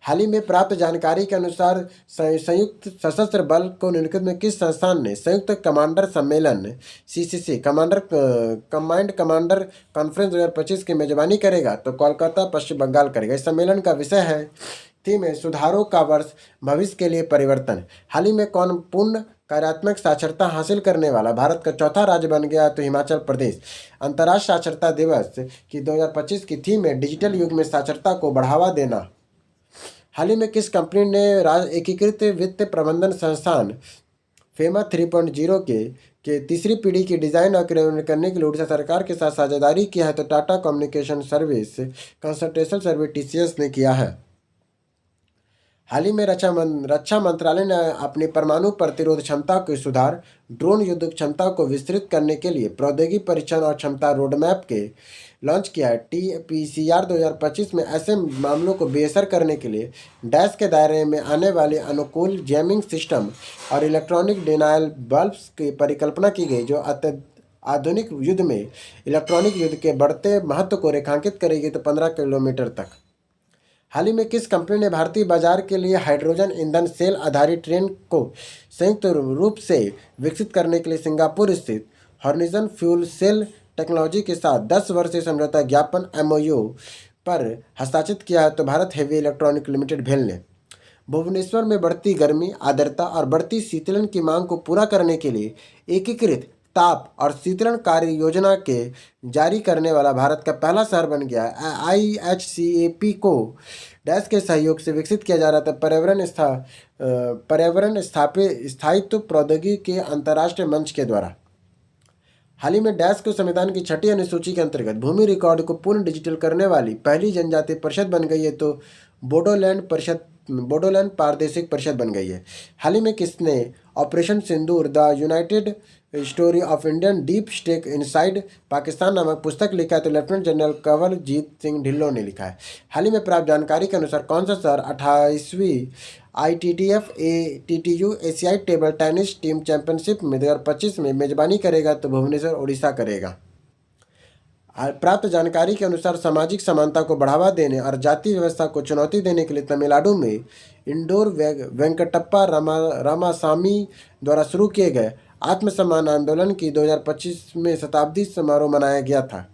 हाल ही में प्राप्त जानकारी के अनुसार संयुक्त सशस्त्र बल को निम्नलिखित में किस संस्थान ने संयुक्त कमांडर सम्मेलन CCC कमांड कमांडर कॉन्फ्रेंस 2025 की मेजबानी करेगा? तो कोलकाता पश्चिम बंगाल करेगा। इस सम्मेलन का विषय है थीम है सुधारों का वर्ष भविष्य के लिए परिवर्तन। हाल ही में कौन पूर्ण कार्यात्मक साक्षरता हासिल करने वाला भारत का चौथा राज्य बन गया? तो हिमाचल प्रदेश। अंतर्राष्ट्रीय साक्षरता दिवस की 2025 की थीम है डिजिटल युग में साक्षरता को बढ़ावा देना। हाल ही में किस कंपनी ने एकीकृत वित्त प्रबंधन संस्थान फेमा 3.0 के तीसरी पीढ़ी की डिज़ाइन और क्रियान्वयन करने के लिए उड़ीसा सरकार के साथ साझेदारी किया है? तो Tata communication service consultation service TCS ने किया है। हाल ही में रक्षा मंत्रालय ने अपनी परमाणु प्रतिरोध क्षमता के सुधार, ड्रोन युद्ध क्षमता को विस्तृत करने के लिए प्रौद्योगिकी परीक्षण और क्षमता रोडमैप के लॉन्च किया है। TPCR 2025 में ऐसे मामलों को बेअसर करने के लिए डैश के दायरे में आने वाले अनुकूल जैमिंग सिस्टम और इलेक्ट्रॉनिक डिनायल बल्ब्स की परिकल्पना की गई जो आधुनिक युद्ध में इलेक्ट्रॉनिक युद्ध के बढ़ते महत्व को रेखांकित करेगी? तो 15 किलोमीटर तक। हाल ही में किस कंपनी ने भारतीय बाजार के लिए हाइड्रोजन ईंधन सेल आधारित ट्रेन को संयुक्त रूप से विकसित करने के लिए सिंगापुर स्थित हॉरिजॉन फ्यूल सेल टेक्नोलॉजी के साथ 10 वर्षीय समझौता ज्ञापन MOU पर हस्ताक्षरित किया है? तो भारत हेवी इलेक्ट्रॉनिक लिमिटेड भेल ने। भुवनेश्वर में बढ़ती गर्मी, आर्द्रता और बढ़ती शीतलन की मांग को पूरा करने के लिए एकीकृत ताप और शीतलन कार्य योजना के जारी करने वाला भारत का पहला शहर बन गया। IHCAP को डैश के सहयोग से विकसित किया जा रहा था पर्यावरण स्थायित्व प्रौद्योगिकी के अंतर्राष्ट्रीय मंच के द्वारा। हाल ही में डैश को संविधान की 6ठी अनुसूची के अंतर्गत भूमि रिकॉर्ड को पूर्ण डिजिटल करने वाली पहली जनजातीय परिषद बन गई है? तो बोडोलैंड प्रादेशिक परिषद बन गई है। हाल ही में किसने operation Sindoor the United story of Indian deep state inside Pakistan नामक पुस्तक लिखा है? तो लेफ्टिनेंट जनरल कंवरजीत सिंह ढिल्लों ने लिखा है। हाल ही में प्राप्त जानकारी के अनुसार कौन सा शहर 28वीं ITTF TTU एशियाई टेबल टेनिस टीम चैंपियनशिप में 2025 में मेजबानी करेगा? तो भुवनेश्वर उड़ीसा करेगा। प्राप्त जानकारी के अनुसार सामाजिक समानता को बढ़ावा देने और जाति व्यवस्था को चुनौती देने के लिए तमिलनाडु में इंडोर वेंकटप्पा रामासामी द्वारा शुरू किए गए आत्मसम्मान आंदोलन की 2025 में शताब्दी समारोह मनाया गया था,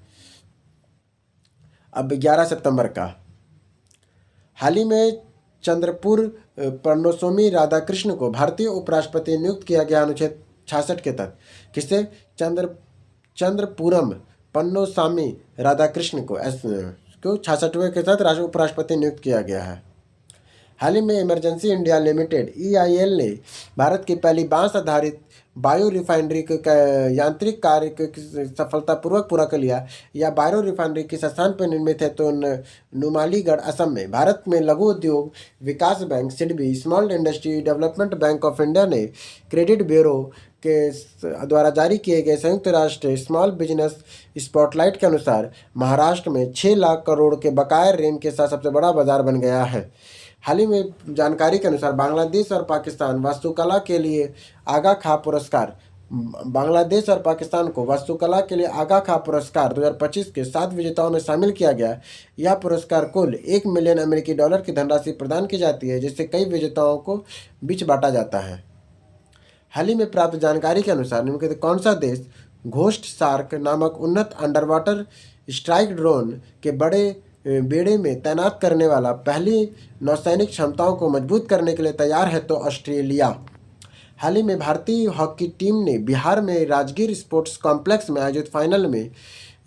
अब 11 सितंबर का। हाल ही में चंद्रपुर पन्नोस्वामी राधाकृष्ण को भारतीय उपराष्ट्रपति नियुक्त किया गया अनुच्छेद 66 के तहत। किसे? चंद्रपुरम पन्नोस्वामी राधाकृष्ण को 66वें के तहत उपराष्ट्रपति नियुक्त किया गया है। हाल ही में इमरजेंसी इंडिया लिमिटेड EIL ने भारत की पहली बांस आधारित बायो रिफाइनरी का यांत्रिक कार्य सफलतापूर्वक पूरा कर लिया। यह बायो रिफाइनरी किस स्थान पर निर्मित है? तो नुमालीगढ़, असम में। भारत में लघु उद्योग विकास bank SIDBI, small industry development bank of India ने क्रेडिट ब्यूरो के द्वारा जारी किए गए संयुक्त राष्ट्र स्मॉल बिजनेस स्पॉटलाइट के अनुसार महाराष्ट्र में 6 लाख करोड़ के बकाया ऋण के साथ सबसे बड़ा बाजार बन गया है। हाल ही में जानकारी के अनुसार बांग्लादेश और पाकिस्तान वास्तुकला के लिए आगा खां पुरस्कार बांग्लादेश और पाकिस्तान को वास्तुकला के लिए आगा खां पुरस्कार 2025 के 7 विजेताओं में शामिल किया गया। यह पुरस्कार कुल $1 मिलियन की धनराशि प्रदान की जाती है, जिससे कई विजेताओं को बीच बांटा जाता है। हाल ही में प्राप्त जानकारी के अनुसार निम्नलिखित कौन सा देश घोस्ट शार्क नामक उन्नत अंडरवाटर स्ट्राइक ड्रोन के बड़े बेड़े में तैनात करने वाला पहली नौसैनिक क्षमताओं को मजबूत करने के लिए तैयार है? तो ऑस्ट्रेलिया। हाल ही में भारतीय हॉकी टीम ने बिहार में राजगीर स्पोर्ट्स कॉम्प्लेक्स में आयोजित फाइनल में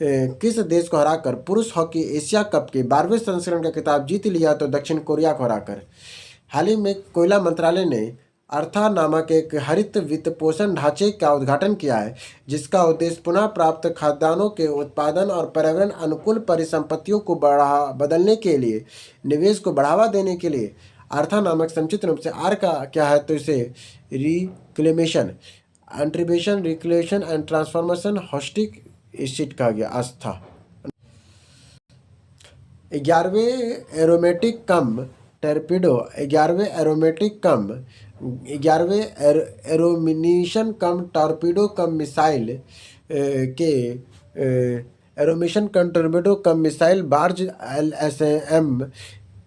किस देश को हराकर पुरुष हॉकी एशिया कप के 12वें संस्करण का खिताब जीत लिया? तो दक्षिण कोरिया को हराकर। हाल ही में कोयला मंत्रालय ने अर्था नामक एक हरित वित्त पोषण ढांचे का उद्घाटन किया है, जिसका उद्देश्य पुनः प्राप्त खाद्यान्नों के उत्पादन और पर्यावरण अनुकूल परिसंपत्तियों को बदलने के लिए निवेश को बढ़ावा देने के लिए। अर्था नामक संक्षिप्त रूप से आर का क्या है? तो इसे रिक्लेमेशन, एंट्रीब्यूशन, रिक्लेमेशन एंड ट्रांसफॉर्मेशन हॉस्टिक एसिड कहा गया। आस्था 11वें एरोमेटिक कम टर्पीडो 11वें एरोमेटिक कम 11वें एरोमिनेशन कम टॉर्पीडो कम मिसाइल के एरोमिशन cum torpedo cum missile barge LSM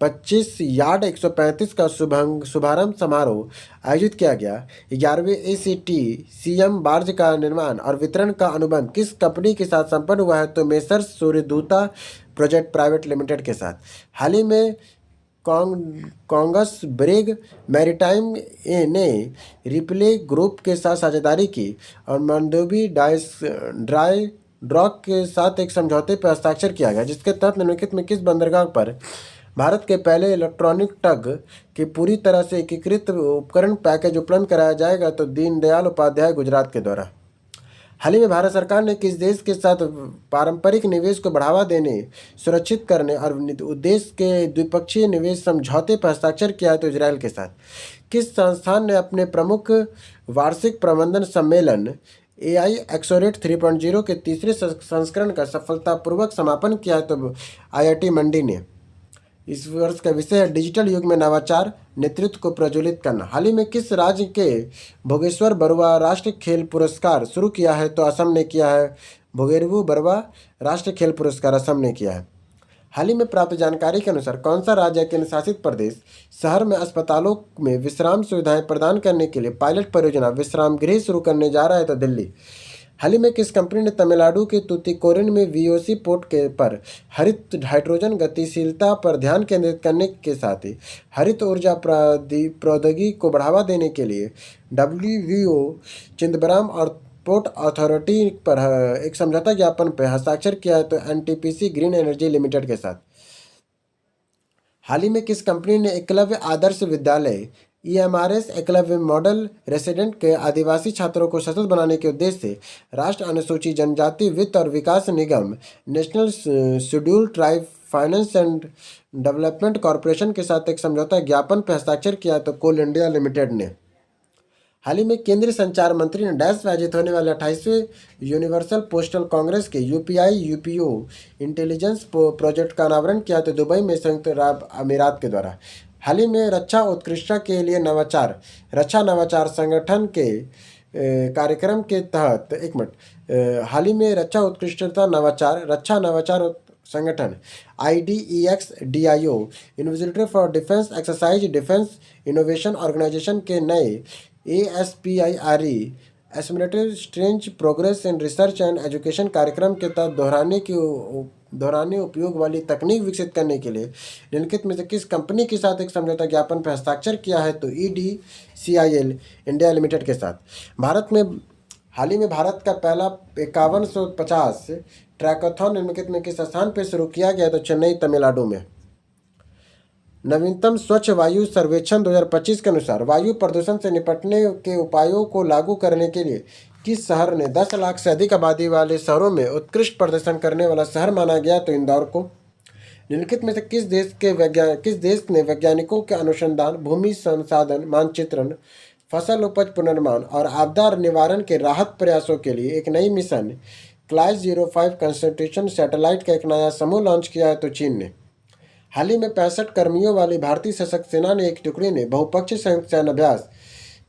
25 yard 135 का शुभारंभ समारोह आयोजित किया गया। 11वें ACT-CM बार्ज का निर्माण और वितरण का अनुबंध किस कंपनी के साथ संपन्न हुआ है? तो मेसर्स सूर्यदूता प्रोजेक्ट प्राइवेट लिमिटेड के साथ। हाल ही में कॉन्गस ब्रेग मैरीटाइम ने रिप्ले ग्रुप के साथ साझेदारी की और मंडोवी ड्राई डॉक के साथ एक समझौते पर हस्ताक्षर किया गया, जिसके तहत निम्नलिखित में किस बंदरगाह पर भारत के पहले इलेक्ट्रॉनिक टग के पूरी तरह से एकीकृत उपकरण पैकेज उपलब्ध कराया जाएगा? तो दीनदयाल उपाध्याय गुजरात के द्वारा। हाल ही में भारत सरकार ने किस देश के साथ पारंपरिक निवेश को बढ़ावा देने, सुरक्षित करने और उद्देश्य के द्विपक्षीय निवेश समझौते पर हस्ताक्षर किया है? तो इजराइल के साथ। किस संस्थान ने अपने प्रमुख वार्षिक प्रबंधन सम्मेलन AI एक्सोरेट 3.0 के तीसरे संस्करण का सफलतापूर्वक समापन किया है? तो IIT मंडी ने। इस वर्ष का विषय है डिजिटल युग में नवाचार, नेतृत्व को प्रज्वलित करना। हाल ही में किस राज्य के भोगेश्वर बरुआ राष्ट्रीय खेल पुरस्कार शुरू किया है? तो असम ने किया है। भोगेरबू बरुआ राष्ट्रीय खेल पुरस्कार असम ने किया है। हाल ही में प्राप्त जानकारी के अनुसार कौन सा राज्य केंद्र शासित प्रदेश शहर में अस्पतालों में विश्राम सुविधाएं प्रदान करने के लिए पायलट परियोजना विश्राम गृह शुरू करने जा रहा है? तो दिल्ली। हाल ही में किस कंपनी ने तमिलनाडु के तूतीकोरिन में VOC पोर्ट के पर हरित हाइड्रोजन गतिशीलता पर ध्यान केंद्रित करने के साथ ही हरित ऊर्जा प्रौद्योगिकी को बढ़ावा देने के लिए WVO चिदम्बरम और पोर्ट अथॉरिटी पर एक समझौता ज्ञापन पर हस्ताक्षर किया है? तो NTPC ग्रीन एनर्जी लिमिटेड के साथ। हाल ही में किस कंपनी ने Eklavya Adarsh Vidyalaya EMRS Eklavya model resident के आदिवासी छात्रों को सशक्त बनाने के उद्देश्य से राष्ट्रीय अनुसूचित जनजाति वित्त और विकास निगम, national scheduled tribe finance and development corporation के साथ एक समझौता ज्ञापन पर हस्ताक्षर किया? तो कोल इंडिया लिमिटेड ने। हाल ही में केंद्रीय संचार मंत्री ने डैश में आयोजित होने वाले 28वें यूनिवर्सल पोस्टल कांग्रेस के UPI UPO इंटेलिजेंस प्रोजेक्ट का अनावरण किया? तो दुबई में संयुक्त अरब अमीरात के द्वारा। हाल ही में रक्षा उत्कृष्टता के लिए नवाचार रक्षा नवाचार संगठन के कार्यक्रम के तहत हाल ही में रक्षा उत्कृष्टता रक्षा नवाचार संगठन IDEX DIO university for defence exercise defence innovation organisation के नए ASPIRE estimated strange progress in research and education कार्यक्रम के तहत दोहराने उपयोग वाली तकनीक विकसित करने के लिए निम्नलिखित में से किस कंपनी के साथ एक समझौता ज्ञापन पर हस्ताक्षर किया है? तो EDCIL इंडिया लिमिटेड के साथ। हाल ही में भारत का पहला 5150 ट्रैकाथॉन निम्नलिखित में किस स्थान पर शुरू किया गया? तो चेन्नई, तमिलनाडु में। नवीनतम स्वच्छ वायु सर्वेक्षण 2025 के अनुसार वायु प्रदूषण से निपटने के उपायों को लागू करने के लिए किस शहर ने 10 लाख से अधिक आबादी वाले शहरों में उत्कृष्ट प्रदर्शन करने वाला शहर माना गया? तो इंदौर को। निम्नलिखित में से किस देश ने वैज्ञानिकों के अनुसंधान, भूमि संसाधन मानचित्रण, फसल उपज पुनर्निर्माण और आपदा निवारण के राहत प्रयासों के लिए एक नई मिशन क्लास 05 कंसंट्रेशन सैटेलाइट का एक नया समूह लॉन्च किया है? तो चीन ने। हाल ही में 65 कर्मियों वाली भारतीय सशस्त्र सेना ने एक टुकड़ी ने बहुपक्षीय संयुक्त सैन्य अभ्यास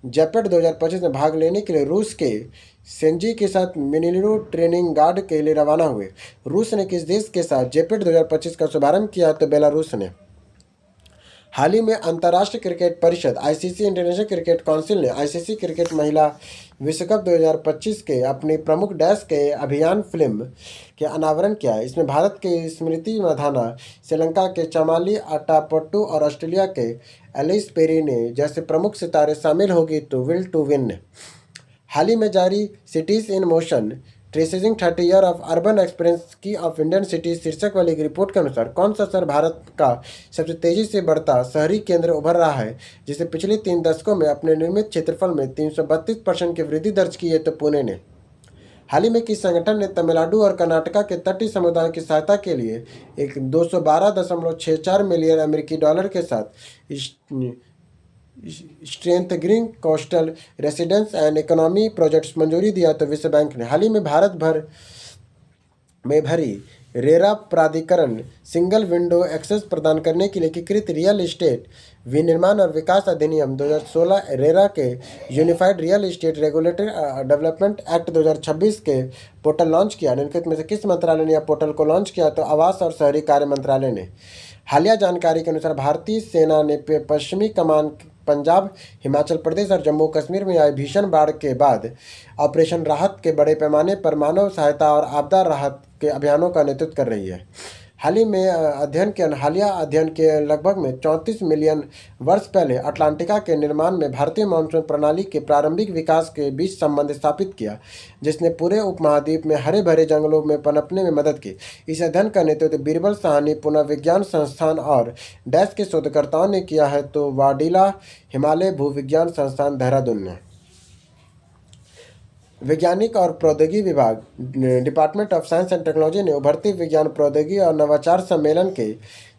जेपेट 2025 में भाग लेने के लिए रूस के सेंजी के साथ मिनिलो ट्रेनिंग गार्ड के लिए रवाना हुए। रूस ने किस देश के साथ जेपेट 2025 का शुभारंभ किया? तो बेलारूस ने। हाल ही में अंतर्राष्ट्रीय क्रिकेट परिषद ICC इंटरनेशनल क्रिकेट काउंसिल ने ICC क्रिकेट महिला विश्व कप 2025 के अपनी प्रमुख डैश के अभियान फिल्म के अनावरण किया है। इसमें भारत के स्मृति मंधाना, श्रीलंका के चमाली अट्टापट्टू और ऑस्ट्रेलिया के एलिस पेरी ने जैसे प्रमुख सितारे शामिल होगी। तो विल टू विन। हाल ही में जारी cities in motion tracing 30 year of urban experience की ऑफ इंडियन सिटीज शीर्षक वाली एक रिपोर्ट के अनुसार कौन सा शहर भारत का सबसे तेजी से बढ़ता शहरी केंद्र उभर रहा है, जिसे पिछले 3 दशकों में अपने निर्मित क्षेत्रफल में 332% की वृद्धि दर्ज की है? तो पुणे ने। हाल ही में किस संगठन ने तमिलनाडु और कर्नाटका के तटीय समुदायों की सहायता के लिए एक 212.64 मिलियन अमेरिकी डॉलर के साथ strengthening coastal residence and economy projects मंजूरी दिया? तो विश्व बैंक ने। हाल ही में भारत भर में भरी रेरा प्राधिकरण सिंगल विंडो एक्सेस प्रदान करने के लिए एकीकृत रियल इस्टेट विनिर्माण और विकास अधिनियम 2016 रेरा के unified real estate regulatory development act 2026 के पोर्टल लॉन्च किया। निम्नलिखित में से किस मंत्रालय ने यह पोर्टल को लॉन्च किया? तो आवास और शहरी कार्य मंत्रालय ने। हालिया जानकारी के अनुसार भारतीय सेना ने पश्चिमी कमान पंजाब, हिमाचल प्रदेश और जम्मू कश्मीर में आई भीषण बाढ़ के बाद ऑपरेशन राहत के बड़े पैमाने पर मानव सहायता और आपदा राहत के अभियानों का नेतृत्व कर रही है। हालिया अध्ययन के लगभग में 34 मिलियन वर्ष पहले अटलांटिका के निर्माण में भारतीय मानसून प्रणाली के प्रारंभिक विकास के बीच संबंध स्थापित किया, जिसने पूरे उपमहाद्वीप में हरे भरे जंगलों में पनपने में मदद की। इस अध्ययन का नेतृत्व बीरबल साहनी पुनर्विज्ञान संस्थान और डैश के शोधकर्ताओं ने किया है। तो वाडिला हिमालय भूविज्ञान संस्थान, देहरादून ने। वैज्ञानिक और प्रौद्योगिकी विभाग department of science and technology ने उभरती विज्ञान प्रौद्योगिकी और नवाचार सम्मेलन के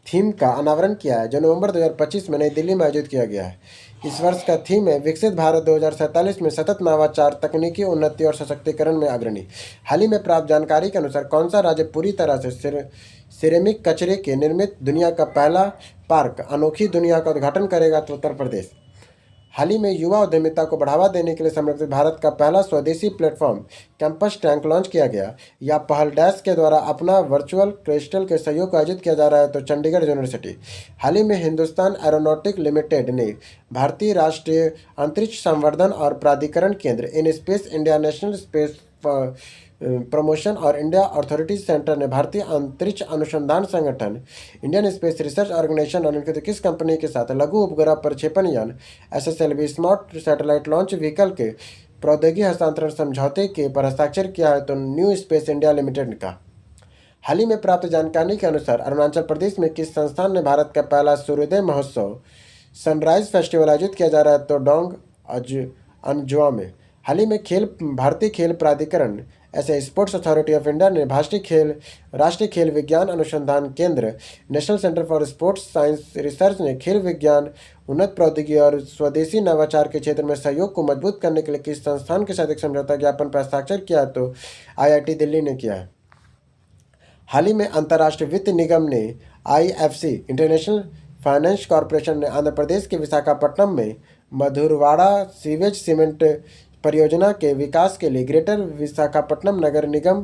थीम का अनावरण किया है, जो नवंबर 2025 में नई दिल्ली में आयोजित किया गया है। इस वर्ष का थीम है विकसित भारत 2047 में सतत नवाचार, तकनीकी उन्नति और सशक्तिकरण में अग्रणी। हाल ही में प्राप्त जानकारी के अनुसार कौन सा राज्य पूरी तरह से सिरेमिक कचरे के निर्मित दुनिया का पहला पार्क अनोखी दुनिया का उद्घाटन करेगा? तो उत्तर प्रदेश। हाल ही में युवा उद्यमिता को बढ़ावा देने के लिए समर्पित भारत का पहला स्वदेशी प्लेटफॉर्म कैंपस टैंक लॉन्च किया गया। यह पहल डैश के द्वारा अपना वर्चुअल क्रिस्टल के सहयोग आयोजित किया जा रहा है। तो चंडीगढ़ यूनिवर्सिटी। हाल ही में हिंदुस्तान एरोनॉटिक लिमिटेड ने भारतीय राष्ट्रीय अंतरिक्ष संवर्धन और प्राधिकरण केंद्र in space India national space promotion और इंडिया अथॉरिटी सेंटर ने भारतीय अंतरिक्ष अनुसंधान संगठन इंडियन स्पेस रिसर्च ऑर्गेनाइजेशन और इनके किस कंपनी के साथ लघु उपग्रह प्रक्षेपण यान SSLV smart satellite launch vehicle के प्रौद्योगिकी हस्तांतरण समझौते के पर हस्ताक्षर किया है? तो न्यू स्पेस इंडिया लिमिटेड का। हाल ही में प्राप्त जानकारी के अनुसार अरुणाचल प्रदेश में किस संस्थान ने भारत का पहला सूर्योदय महोत्सव सनराइज फेस्टिवल आयोजित किया जा रहा है? तो डोंग अंजुआ में। हाल ही में भारतीय खेल प्राधिकरण ऐसे स्पोर्ट्स अथॉरिटी ऑफ इंडिया ने राष्ट्रीय खेल विज्ञान अनुसंधान केंद्र national centre for sports science research ने खेल विज्ञान, उन्नत प्रौद्योगिकी और स्वदेशी नवाचार के क्षेत्र में सहयोग को मजबूत करने के लिए किस संस्थान के साथ एक समझौता ज्ञापन पर हस्ताक्षर किया? तो IIT दिल्ली ने किया है। हाल ही में अंतर्राष्ट्रीय वित्त निगम ने IFC इंटरनेशनल फाइनेंस कॉरपोरेशन ने आंध्र प्रदेश के विशाखापट्टनम में मधुरवाड़ा सीवेज सीमेंट परियोजना के विकास के लिए ग्रेटर विशाखापट्टनम नगर निगम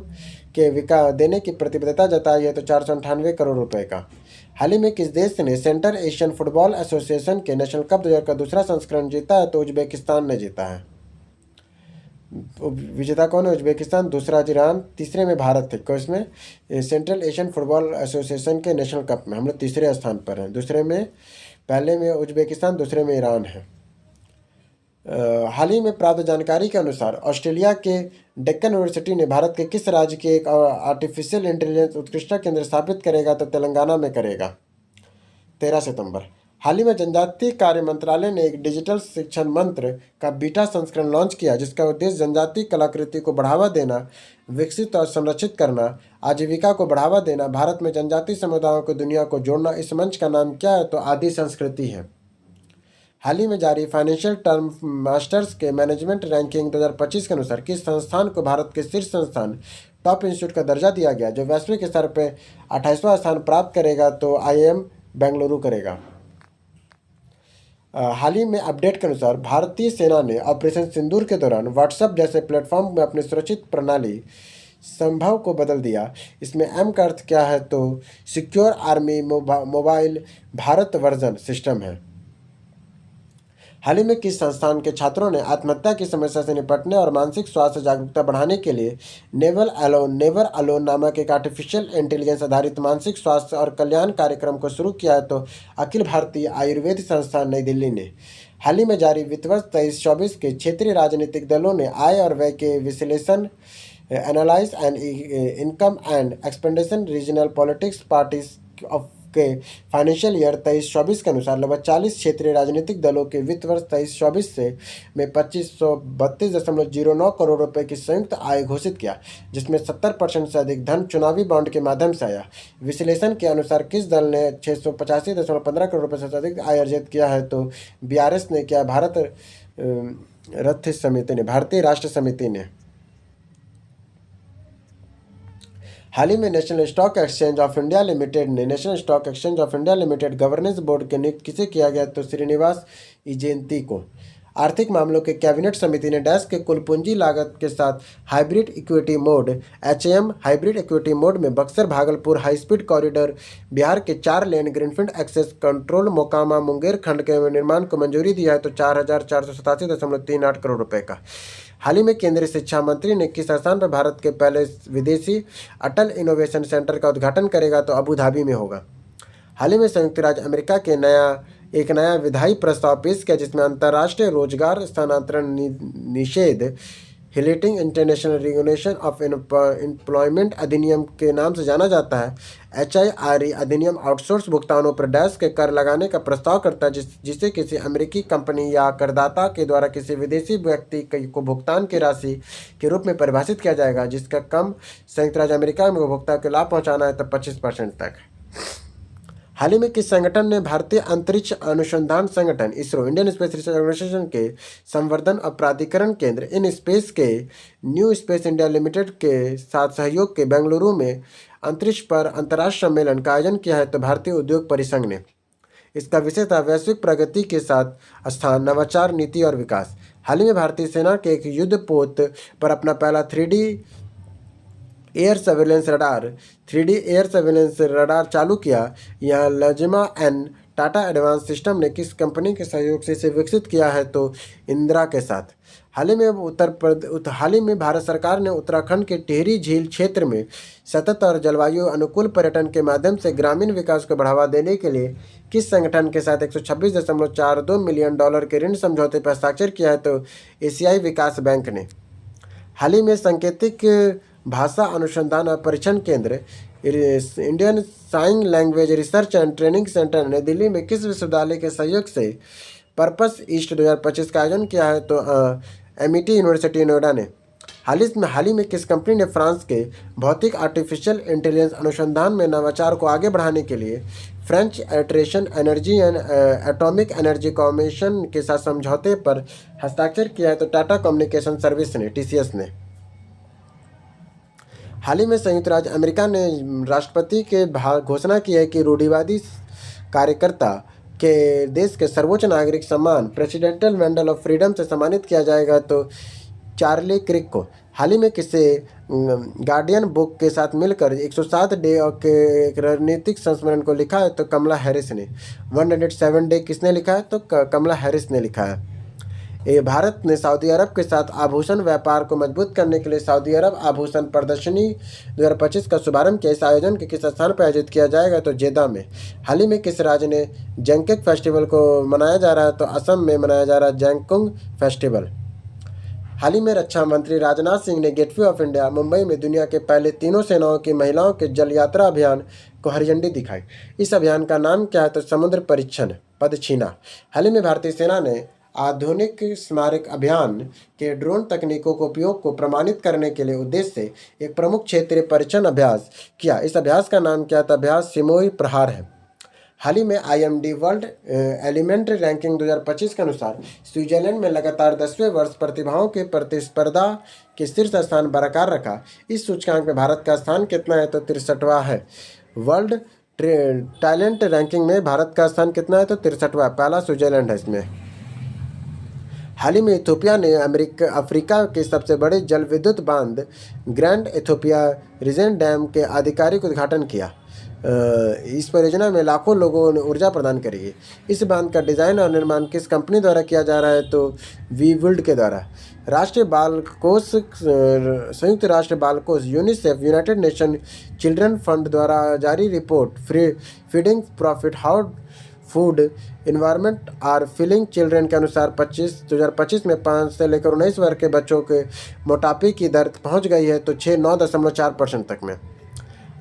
के विकास देने की प्रतिबद्धता जताई है। तो 498 करोड़ रुपए का। हाल ही में किस देश ने सेंट्रल एशियन फुटबॉल एसोसिएशन के नेशनल कप 2000 का दूसरा संस्करण जीता है? तो उज्बेकिस्तान ने जीता है। विजेता कौन है? उज्बेकिस्तान, दूसरा ईरान, तीसरे में भारत है। को इसमें सेंट्रल एशियन फुटबॉल एसोसिएशन के नेशनल कप में हम लोग तीसरे स्थान पर हैं। दूसरे में, पहले में उज्बेकिस्तान, दूसरे में ईरान है। हाल ही में प्राप्त जानकारी के अनुसार ऑस्ट्रेलिया के डेक्कन यूनिवर्सिटी ने भारत के किस राज्य के एक आर्टिफिशियल इंटेलिजेंस उत्कृष्टता केंद्र स्थापित करेगा? तो तेलंगाना में करेगा। 13 सितंबर। हाल ही में जनजातीय कार्य मंत्रालय ने एक डिजिटल शिक्षण मंत्र का बीटा संस्करण लॉन्च किया, जिसका उद्देश्य जनजातीय कलाकृति को बढ़ावा देना, विकसित और संरक्षित करना, आजीविका को बढ़ावा देना, भारत में जनजातीय समुदायों को दुनिया को जोड़ना। इस मंच का नाम क्या है? तो आदि संस्कृति है। हाल ही में जारी फाइनेंशियल टर्म मास्टर्स के मैनेजमेंट रैंकिंग 2025 के अनुसार किस संस्थान को भारत के शीर्ष संस्थान टॉप इंस्टीट्यूट का दर्जा दिया गया, जो वैश्विक स्तर पर 28वां स्थान प्राप्त करेगा? तो IIM बेंगलुरु करेगा। हाल ही में अपडेट के अनुसार भारतीय सेना ने ऑपरेशन सिंदूर के दौरान व्हाट्सएप जैसे प्लेटफॉर्म में अपनी सुरक्षित प्रणाली संभव को बदल दिया। इसमें M का अर्थ क्या है? तो secure army mobile Bharat version system है। हाल ही में किस संस्थान के छात्रों ने आत्महत्या की समस्या से निपटने और मानसिक स्वास्थ्य जागरूकता बढ़ाने के लिए नेवर अलोन नामक एक आर्टिफिशियल इंटेलिजेंस आधारित मानसिक स्वास्थ्य और कल्याण कार्यक्रम को शुरू किया है? तो अखिल भारतीय आयुर्वेद संस्थान नई दिल्ली ने। हाल ही में जारी वित्त वर्ष 23-24 के क्षेत्रीय राजनीतिक दलों ने आय और व्यय के विश्लेषण analyse and income and expedition regional politics parties of के फाइनेंशियल ईयर 23-24 के अनुसार लगभग 40 क्षेत्रीय राजनीतिक दलों के वित्त वर्ष 23-24 से में 2532.09 करोड़ रुपए की संयुक्त आय घोषित किया, जिसमें 70% से अधिक धन चुनावी बॉन्ड के माध्यम से आया। विश्लेषण के अनुसार किस दल ने 685.15 करोड़ रुपए से अधिक आय अर्जित किया है? तो BRS ने किया, भारतीय राष्ट्र समिति ने। हाल ही में national stock exchange of India limited governance board की नियुक्त किसे किया गया? तो श्रीनिवास इजेंती को। आर्थिक मामलों के कैबिनेट समिति ने डैश के कुल पूंजी लागत के साथ hybrid equity mode HAM hybrid equity mode में Buxar Bhagalpur high speed corridor Bihar के 4 lane greenfield access control Mokama Munger खंड के निर्माण को मंजूरी दिया है, तो 4487.38 करोड़ रुपए का। हाल ही में केंद्रीय शिक्षा मंत्री ने किस स्थान पर भारत के पहले विदेशी अटल इनोवेशन सेंटर का उद्घाटन करेगा? तो अबू धाबी में होगा। हाल ही में संयुक्त राज्य अमेरिका के एक नया विधायी प्रस्ताव पेश किया, जिसमें अंतर्राष्ट्रीय रोजगार स्थानांतरण निषेध हिलेटिंग इंटरनेशनल रेगुलेशन ऑफ एम्प्लॉयमेंट अधिनियम के नाम से जाना जाता है। HIRE अधिनियम आउटसोर्स भुगतानों पर डैश के कर लगाने का प्रस्ताव करता है, जिसे किसी अमेरिकी कंपनी या करदाता के द्वारा किसी विदेशी व्यक्ति को भुगतान की राशि के रूप में परिभाषित किया जाएगा, जिसका कम संयुक्त राज्य अमेरिका में उपभोक्ता को लाभ पहुँचाना है, तो 25% तक। हाल ही में किस संगठन ने भारतीय अंतरिक्ष अनुसंधान संगठन ISRO Indian space research organisation के संवर्धन और प्राधिकरण केंद्र इन स्पेस के न्यू स्पेस इंडिया लिमिटेड के साथ सहयोग के बेंगलुरु में अंतरिक्ष पर अंतर्राष्ट्रीय सम्मेलन का आयोजन किया है? तो भारतीय उद्योग परिसंघ ने। इसका विषय था वैश्विक प्रगति के साथ स्थान, नवाचार, नीति और विकास। हाल ही में भारतीय सेना के एक युद्धपोत पर अपना पहला 3D एयर सर्वेलेंस रडार चालू किया। यह लजमा एंड टाटा एडवांस सिस्टम ने किस कंपनी के सहयोग से इसे विकसित किया है? तो इंदिरा के साथ। हाल ही में भारत सरकार ने उत्तराखंड के टिहरी झील क्षेत्र में सतत और जलवायु अनुकूल पर्यटन के माध्यम से ग्रामीण विकास को बढ़ावा देने के लिए किस संगठन के साथ 126.42 मिलियन डॉलर के ऋण समझौते पर हस्ताक्षर किया है? तो एशियाई विकास बैंक ने। हाल ही में सांकेतिक भाषा अनुसंधान और परीक्षण केंद्र Indian sign language research and training centre ने दिल्ली में किस विश्वविद्यालय के सहयोग से पर्पस ईस्ट 2025 का आयोजन किया है? तो MIT यूनिवर्सिटी नोएडा ने। हाल ही में किस कंपनी ने फ्रांस के भौतिक आर्टिफिशियल इंटेलिजेंस अनुसंधान में नवाचार को आगे बढ़ाने के लिए फ्रेंच एट्रेशन energy and atomic energy commission के साथ समझौते पर हस्ताक्षर किया है? तो टाटा कम्युनिकेशन सर्विस ने, TCS ने। हाल ही में संयुक्त राज्य अमेरिका ने राष्ट्रपति के घोषणा की है कि रूढ़िवादी कार्यकर्ता के देश के सर्वोच्च नागरिक सम्मान प्रेसिडेंटल मेडल ऑफ फ्रीडम से सम्मानित किया जाएगा, तो चार्ली क्रिक को। हाल ही में किसे गार्डियन बुक के साथ मिलकर 107 डे के रणनीतिक संस्मरण को लिखा है? तो कमला हैरिस ने। 107 डे किसने लिखा है? तो कमला हैरिस ने लिखा है। ये भारत ने सऊदी अरब के साथ आभूषण व्यापार को मजबूत करने के लिए सऊदी अरब आभूषण प्रदर्शनी 2025 का शुभारंभ किया। इस आयोजन के किस स्थान पर आयोजित किया जाएगा? तो जेदा में। हाल ही में किस राज्य ने जंकेक फेस्टिवल को मनाया जा रहा है? तो असम में मनाया जा रहा है जैंकुंग फेस्टिवल। हाल ही में रक्षा मंत्री राजनाथ सिंह ने गेटवे ऑफ इंडिया मुंबई में दुनिया के पहले तीनों सेनाओं की महिलाओं के जल यात्रा अभियान को हरी झंडी दिखाई। इस अभियान का नाम क्या है? तो समुद्र परीक्षण पदछीना। हाल ही में भारतीय सेना ने आधुनिक स्मारक अभियान के ड्रोन तकनीकों को उपयोग को प्रमाणित करने के लिए उद्देश्य से एक प्रमुख क्षेत्रीय परीक्षण अभ्यास किया। इस अभ्यास का नाम क्या था? अभ्यास सिमोई प्रहार है। हाल ही में IMD वर्ल्ड एलिमेंट रैंकिंग 2025 के अनुसार स्विट्जरलैंड में लगातार 10वें वर्ष प्रतिभाओं की प्रतिस्पर्धा के शीर्ष स्थान बरकरार रखा। इस सूचकांक में भारत का स्थान कितना है? तो 63वां है। वर्ल्ड टैलेंट रैंकिंग में भारत का स्थान कितना है? तो 63वां। पहला स्विट्जरलैंड है इसमें। हाल ही में इथोपिया ने अफ्रीका के सबसे बड़े जल विद्युत बांध ग्रैंड इथोपिया रीजन डैम के आधिकारिक उद्घाटन किया। इस परियोजना में लाखों लोगों ने ऊर्जा प्रदान करेगी। इस बांध का डिजाइन और निर्माण किस कंपनी द्वारा किया जा रहा है? तो वीवुल्ड के द्वारा। राष्ट्रीय बाल कोष संयुक्त राष्ट्र बाल कोष UNICEF United Nation children fund द्वारा जारी report feeding profit how food environment are feeling children के अनुसार 2025 में 5 से लेकर 19 वर्ष के बच्चों के मोटापे की दर पहुंच गई है तो 9.4% तक में।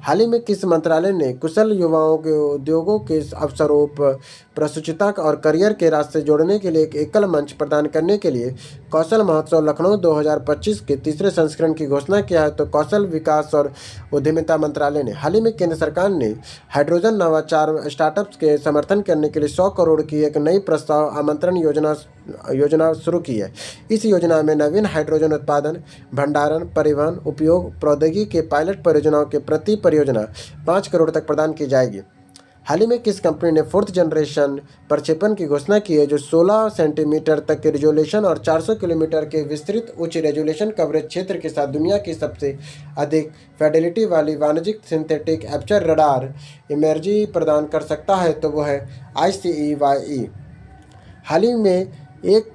हाल ही में किस मंत्रालय ने कुशल युवाओं के उद्योगों के अवसरों पर प्रशिक्षुता और करियर के रास्ते जोड़ने के लिए एक एकल मंच प्रदान करने के लिए कौशल महोत्सव लखनऊ 2025 के तीसरे संस्करण की घोषणा किया है? तो कौशल विकास और उद्यमिता मंत्रालय ने। हाल ही में केंद्र सरकार ने हाइड्रोजन नवाचार स्टार्टअप्स के समर्थन करने के लिए 100 करोड़ की एक नई प्रस्ताव आमंत्रण योजना शुरू की है। इस योजना में नवीन हाइड्रोजन उत्पादन, भंडारण, परिवहन, उपयोग, प्रौद्योगिकी के पायलट परियोजनाओं के प्रति परियोजना 5 करोड़ तक प्रदान की जाएगी। हाल ही में किस कंपनी ने 4th जनरेशन प्रक्षेपण की घोषणा की है जो 16 सेंटीमीटर तक के रेजोल्यूशन और 400 किलोमीटर के विस्तृत उच्च रेजोल्यूशन कवरेज क्षेत्र के साथ दुनिया की सबसे अधिक फिडेलिटी वाली वाणिज्यिक सिंथेटिक एपर्चर रडार इमेजरी प्रदान कर सकता है? तो वह है ICEYE। हाल ही में एक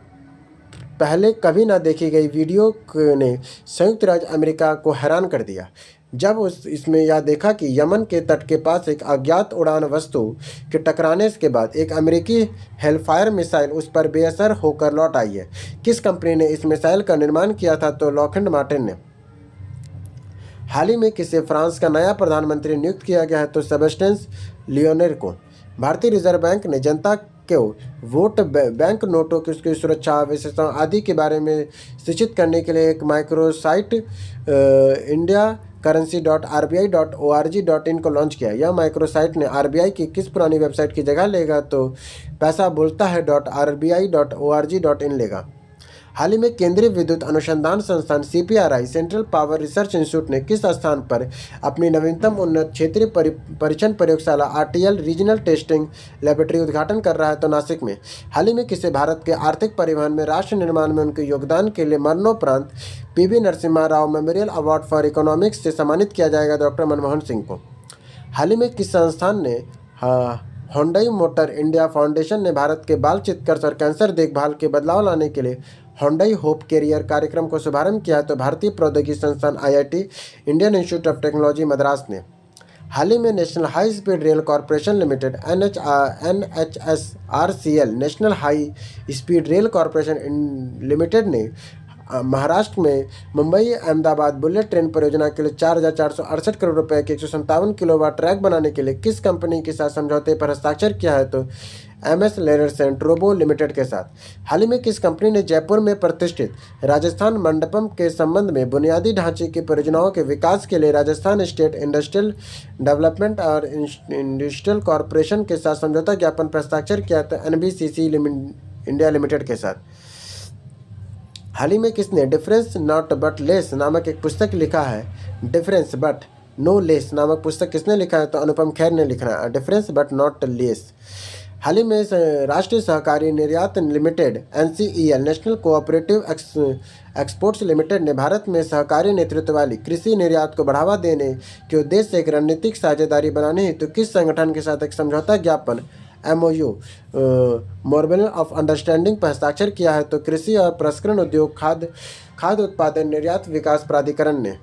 पहले कभी ना देखी गई वीडियो ने संयुक्त राज्य अमेरिका को हैरान कर दिया जब इसमें यह देखा कि यमन के तट के पास एक अज्ञात उड़ान वस्तु के टकराने के बाद एक अमेरिकी हेलफायर मिसाइल उस पर बेअसर होकर लौट आई है। किस कंपनी ने इस मिसाइल का निर्माण किया था? तो लॉकहीड मार्टिन ने। हाल ही में किसे फ्रांस का नया प्रधानमंत्री नियुक्त किया गया है? तो सेबेस्टियन लियोनेर को। भारतीय रिजर्व बैंक ने जनता को वोट बैंक नोटों की उसकी सुरक्षा, विशेषताओं आदि के बारे में शिक्षित करने के लिए एक माइक्रोसाइट indiacurrency.rbi.org.in को लॉन्च किया। यह माइक्रोसाइट ने RBI की किस पुरानी वेबसाइट की जगह लेगा? तो पैसा बोलता है .rbi.org.in लेगा। हाल ही में केंद्रीय विद्युत अनुसंधान संस्थान CPRI central power research institute ने किस स्थान पर अपनी नवीनतम उन्नत क्षेत्रीय परीक्षण प्रयोगशाला RTL रीजनल टेस्टिंग लेबोरेटरी उद्घाटन कर रहा है? तो नासिक में। हाल ही में किसे भारत के आर्थिक परिवहन में राष्ट्र निर्माण में उनके योगदान के लिए मरणोपरांत PV Narasimha Rao memorial award for economics से सम्मानित किया जाएगा? डॉक्टर मनमोहन सिंह को। हाल ही में किस संस्थान ने होंडई मोटर इंडिया फाउंडेशन ने भारत के बाल चिकित्सक और कैंसर देखभाल के बदलाव लाने के लिए होंडई होप कैरियर कार्यक्रम को शुभारंभ किया? तो भारतीय प्रौद्योगिकी संस्थान IIT Indian institute of technology Madras ने। हाल ही में national high speed rail corporation limited NHSRCL national high speed rail corporation limited ने महाराष्ट्र में मुंबई अहमदाबाद बुलेट ट्रेन परियोजना के लिए 4,468 करोड़ रुपए के 157 किलोवाट ट्रैक बनाने के लिए किस कंपनी के साथ समझौते पर हस्ताक्षर किया है? तो MS लेरसेंट रोबो लिमिटेड के साथ। हाल ही में किस कंपनी ने जयपुर में प्रतिष्ठित राजस्थान मंडपम के संबंध में बुनियादी ढांचे की परियोजनाओं के विकास के लिए राजस्थान स्टेट इंडस्ट्रियल डेवलपमेंट और इंडस्ट्रियल कॉरपोरेशन के साथ समझौता ज्ञापन पर हस्ताक्षर किया? तो NBCC इंडिया लिमिटेड के साथ। हाल ही में किसने डिफरेंस नॉट बट लेस नामक एक पुस्तक लिखा है? डिफरेंस बट नो लेस नामक पुस्तक किसने लिखा है? तो अनुपम खेर ने लिखा है डिफरेंस बट नॉट लेस। हाल ही में राष्ट्रीय सहकारी निर्यात limited NCEL national cooperative exports limited ने भारत में सहकारी नेतृत्व वाली कृषि निर्यात को बढ़ावा देने के उद्देश्य से एक रणनीतिक साझेदारी बनाने हेतु किस संगठन के साथ एक समझौता ज्ञापन MOU मेमोरेंडम ऑफ अंडरस्टैंडिंग पर हस्ताक्षर किया है। तो कृषि और प्रसंस्करण उद्योग, खाद्य उत्पादन निर्यात विकास प्राधिकरण ने।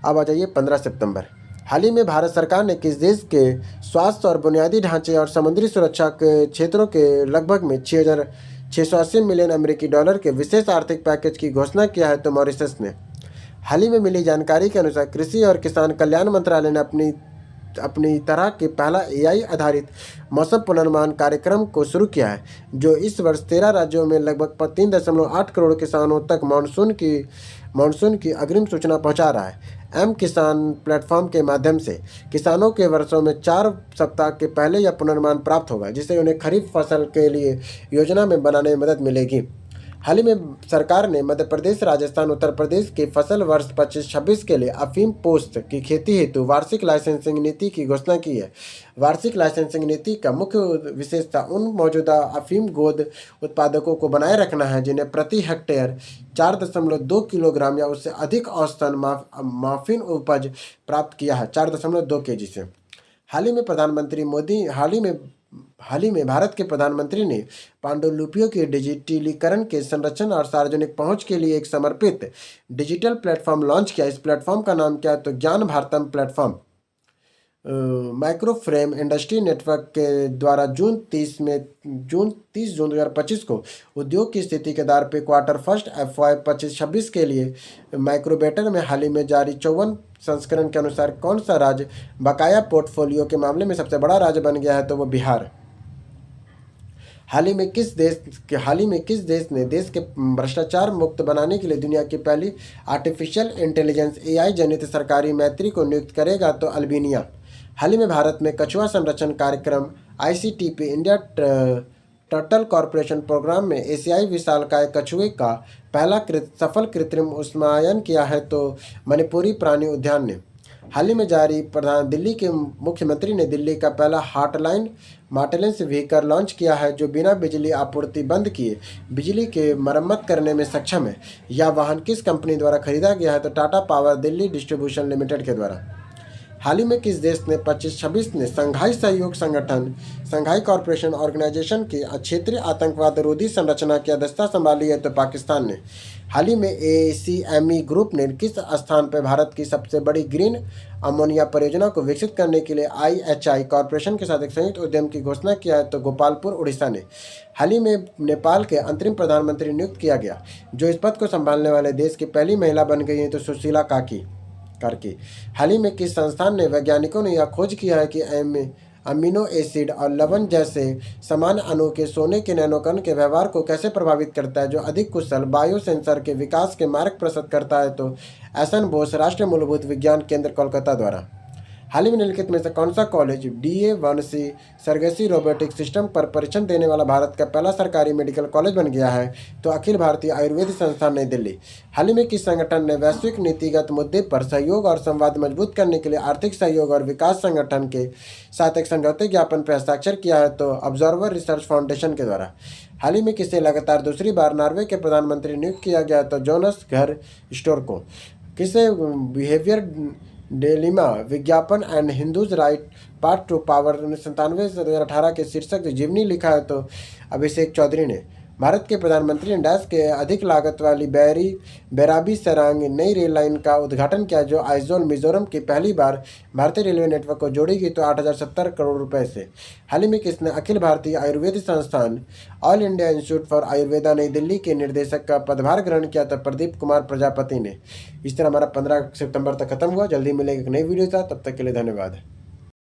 अब आ जाइए 15 सितंबर। हाल ही में भारत सरकार ने किस देश के स्वास्थ्य और बुनियादी ढांचे और समुद्री सुरक्षा के क्षेत्रों के लगभग में 6,680 मिलियन अमेरिकी डॉलर के विशेष आर्थिक पैकेज की घोषणा किया है? तो मॉरिशस ने। हाल ही में मिली जानकारी के अनुसार कृषि और किसान कल्याण मंत्रालय ने अपनी तरह के पहला AI आधारित मौसम पूर्वानुमान कार्यक्रम को शुरू किया है, जो इस वर्ष 13 राज्यों में लगभग 3.8 करोड़ किसानों तक मानसून की अग्रिम सूचना पहुंचा रहा है। किसान प्लेटफॉर्म के माध्यम से किसानों के वर्षों में 4 सप्ताह के पहले यह पूर्वानुमान प्राप्त होगा, जिससे उन्हें खरीफ फसल के लिए योजना में बनाने में मदद मिलेगी। हाल ही में सरकार ने मध्य प्रदेश, राजस्थान, उत्तर प्रदेश की फसल वर्ष 25-26 के लिए अफीम पोस्त की खेती हेतु वार्षिक लाइसेंसिंग नीति की घोषणा की है। वार्षिक लाइसेंसिंग नीति का मुख्य विशेषता उन मौजूदा अफीम गोद उत्पादकों को बनाए रखना है जिन्हें प्रति हेक्टेयर 4.2 किलोग्राम या उससे अधिक औसतन माफिन उपज प्राप्त किया है, 4.2 kg से। हाल ही में भारत के प्रधानमंत्री ने पांडुलिपियों के डिजिटलीकरण के संरक्षण और सार्वजनिक पहुंच के लिए एक समर्पित डिजिटल प्लेटफॉर्म लॉन्च किया। इस प्लेटफॉर्म का नाम क्या है? तो ज्ञान Bharatam platform. Micro frame industry network के द्वारा जून 30 जून 2025 को उद्योग की स्थिति के आधार पर क्वार्टर फर्स्ट FY 25-26 के लिए माइक्रोबेटर में हाल ही में जारी 54 संस्करण के अनुसार कौन सा राज्य बकाया पोर्टफोलियो के मामले में सबसे बड़ा राज्य बन गया है? तो वो बिहार। हाल ही में किस देश ने देश के भ्रष्टाचार मुक्त बनाने के लिए दुनिया की पहली आर्टिफिशियल इंटेलिजेंस AI जनित सरकारी मैत्री को नियुक्त करेगा? तो अल्बानिया। हाल ही में भारत में कछुआ संरक्षण कार्यक्रम ICTP India turtle corporation programme में एशियाई विशालकाय कछुए का पहला सफल कृत्रिम ऊष्मायन किया है। तो मणिपुरी प्राणी उद्यान ने। हाल ही में जारी दिल्ली के मुख्यमंत्री ने दिल्ली का पहला हॉटलाइन मेंटेनेंस व्हीकल लॉन्च किया है, जो बिना बिजली आपूर्ति बंद किए बिजली के मरम्मत करने में सक्षम है। यह वाहन किस कंपनी द्वारा खरीदा गया है? तो Tata power Delhi distribution limited के द्वारा। हाल ही में किस देश ने 25-26 ने शंघाई सहयोग संगठन शंघाई कॉरपोरेशन ऑर्गेनाइजेशन की क्षेत्रीय आतंकवाद रोधी संरचना की अध्यक्षता संभाली है? तो पाकिस्तान ने। हाल ही में ACME ग्रुप ने किस स्थान पर भारत की सबसे बड़ी ग्रीन अमोनिया परियोजना को विकसित करने के लिए IHI कॉरपोरेशन के साथ एक संयुक्त उद्यम की घोषणा किया है? तो गोपालपुर, उड़ीसा ने। हाल ही में नेपाल के अंतरिम प्रधानमंत्री नियुक्त किया गया, जो इस पद को संभालने वाले देश की पहली महिला बन गई हैं, तो सुशीला कार्की। हाल ही में किस संस्थान ने वैज्ञानिकों ने यह खोज किया है कि अमीनो एसिड और लवण जैसे समान अणु के सोने के नैनोकण के व्यवहार को कैसे प्रभावित करता है, जो अधिक कुशल बायोसेंसर के विकास के मार्ग प्रशस्त करता है? तो एस एन बोस राष्ट्रीय मूलभूत विज्ञान केंद्र कोलकाता द्वारा। हाल ही में निम्नलिखित में से कौन सा कॉलेज DA1C सर्गेसी रोबोटिक सिस्टम पर परीक्षण देने वाला भारत का पहला सरकारी मेडिकल कॉलेज बन गया है? तो अखिल भारतीय आयुर्वेद संस्थान, नई दिल्ली। हाल ही में किस संगठन ने वैश्विक नीतिगत मुद्दे पर सहयोग और संवाद मजबूत करने के लिए आर्थिक सहयोग और विकास संगठन के साथ एक समझौते ज्ञापन पर हस्ताक्षर किया है? तो ऑब्जर्वर रिसर्च फाउंडेशन के द्वारा। हाल ही में किसे लगातार दूसरी बार नॉर्वे के प्रधानमंत्री नियुक्त किया गया? तो जोनास घर स्टोर को। किसे बिहेवियर डेलिमा विज्ञापन and Hindus right part two power 97/2018 के शीर्षक से जीवनी लिखा है? तो अभिषेक चौधरी ने। भारत के प्रधानमंत्री ने डैश के अधिक लागत वाली बैराबी सरांग नई रेल लाइन का उद्घाटन किया, जो आइजोल मिजोरम की पहली बार भारतीय रेलवे नेटवर्क को जोड़ेगी, तो 8,070 करोड़ रुपए से। हाल ही में किसने अखिल भारतीय आयुर्वेद संस्थान all India institute for Ayurveda नई दिल्ली के निर्देशक का पदभार ग्रहण किया? तो प्रदीप कुमार प्रजापति ने। इस तरह हमारा 15 सितंबर तक खत्म हुआ। जल्दी मिलेगा एक नई वीडियो था, तब तक के लिए धन्यवाद।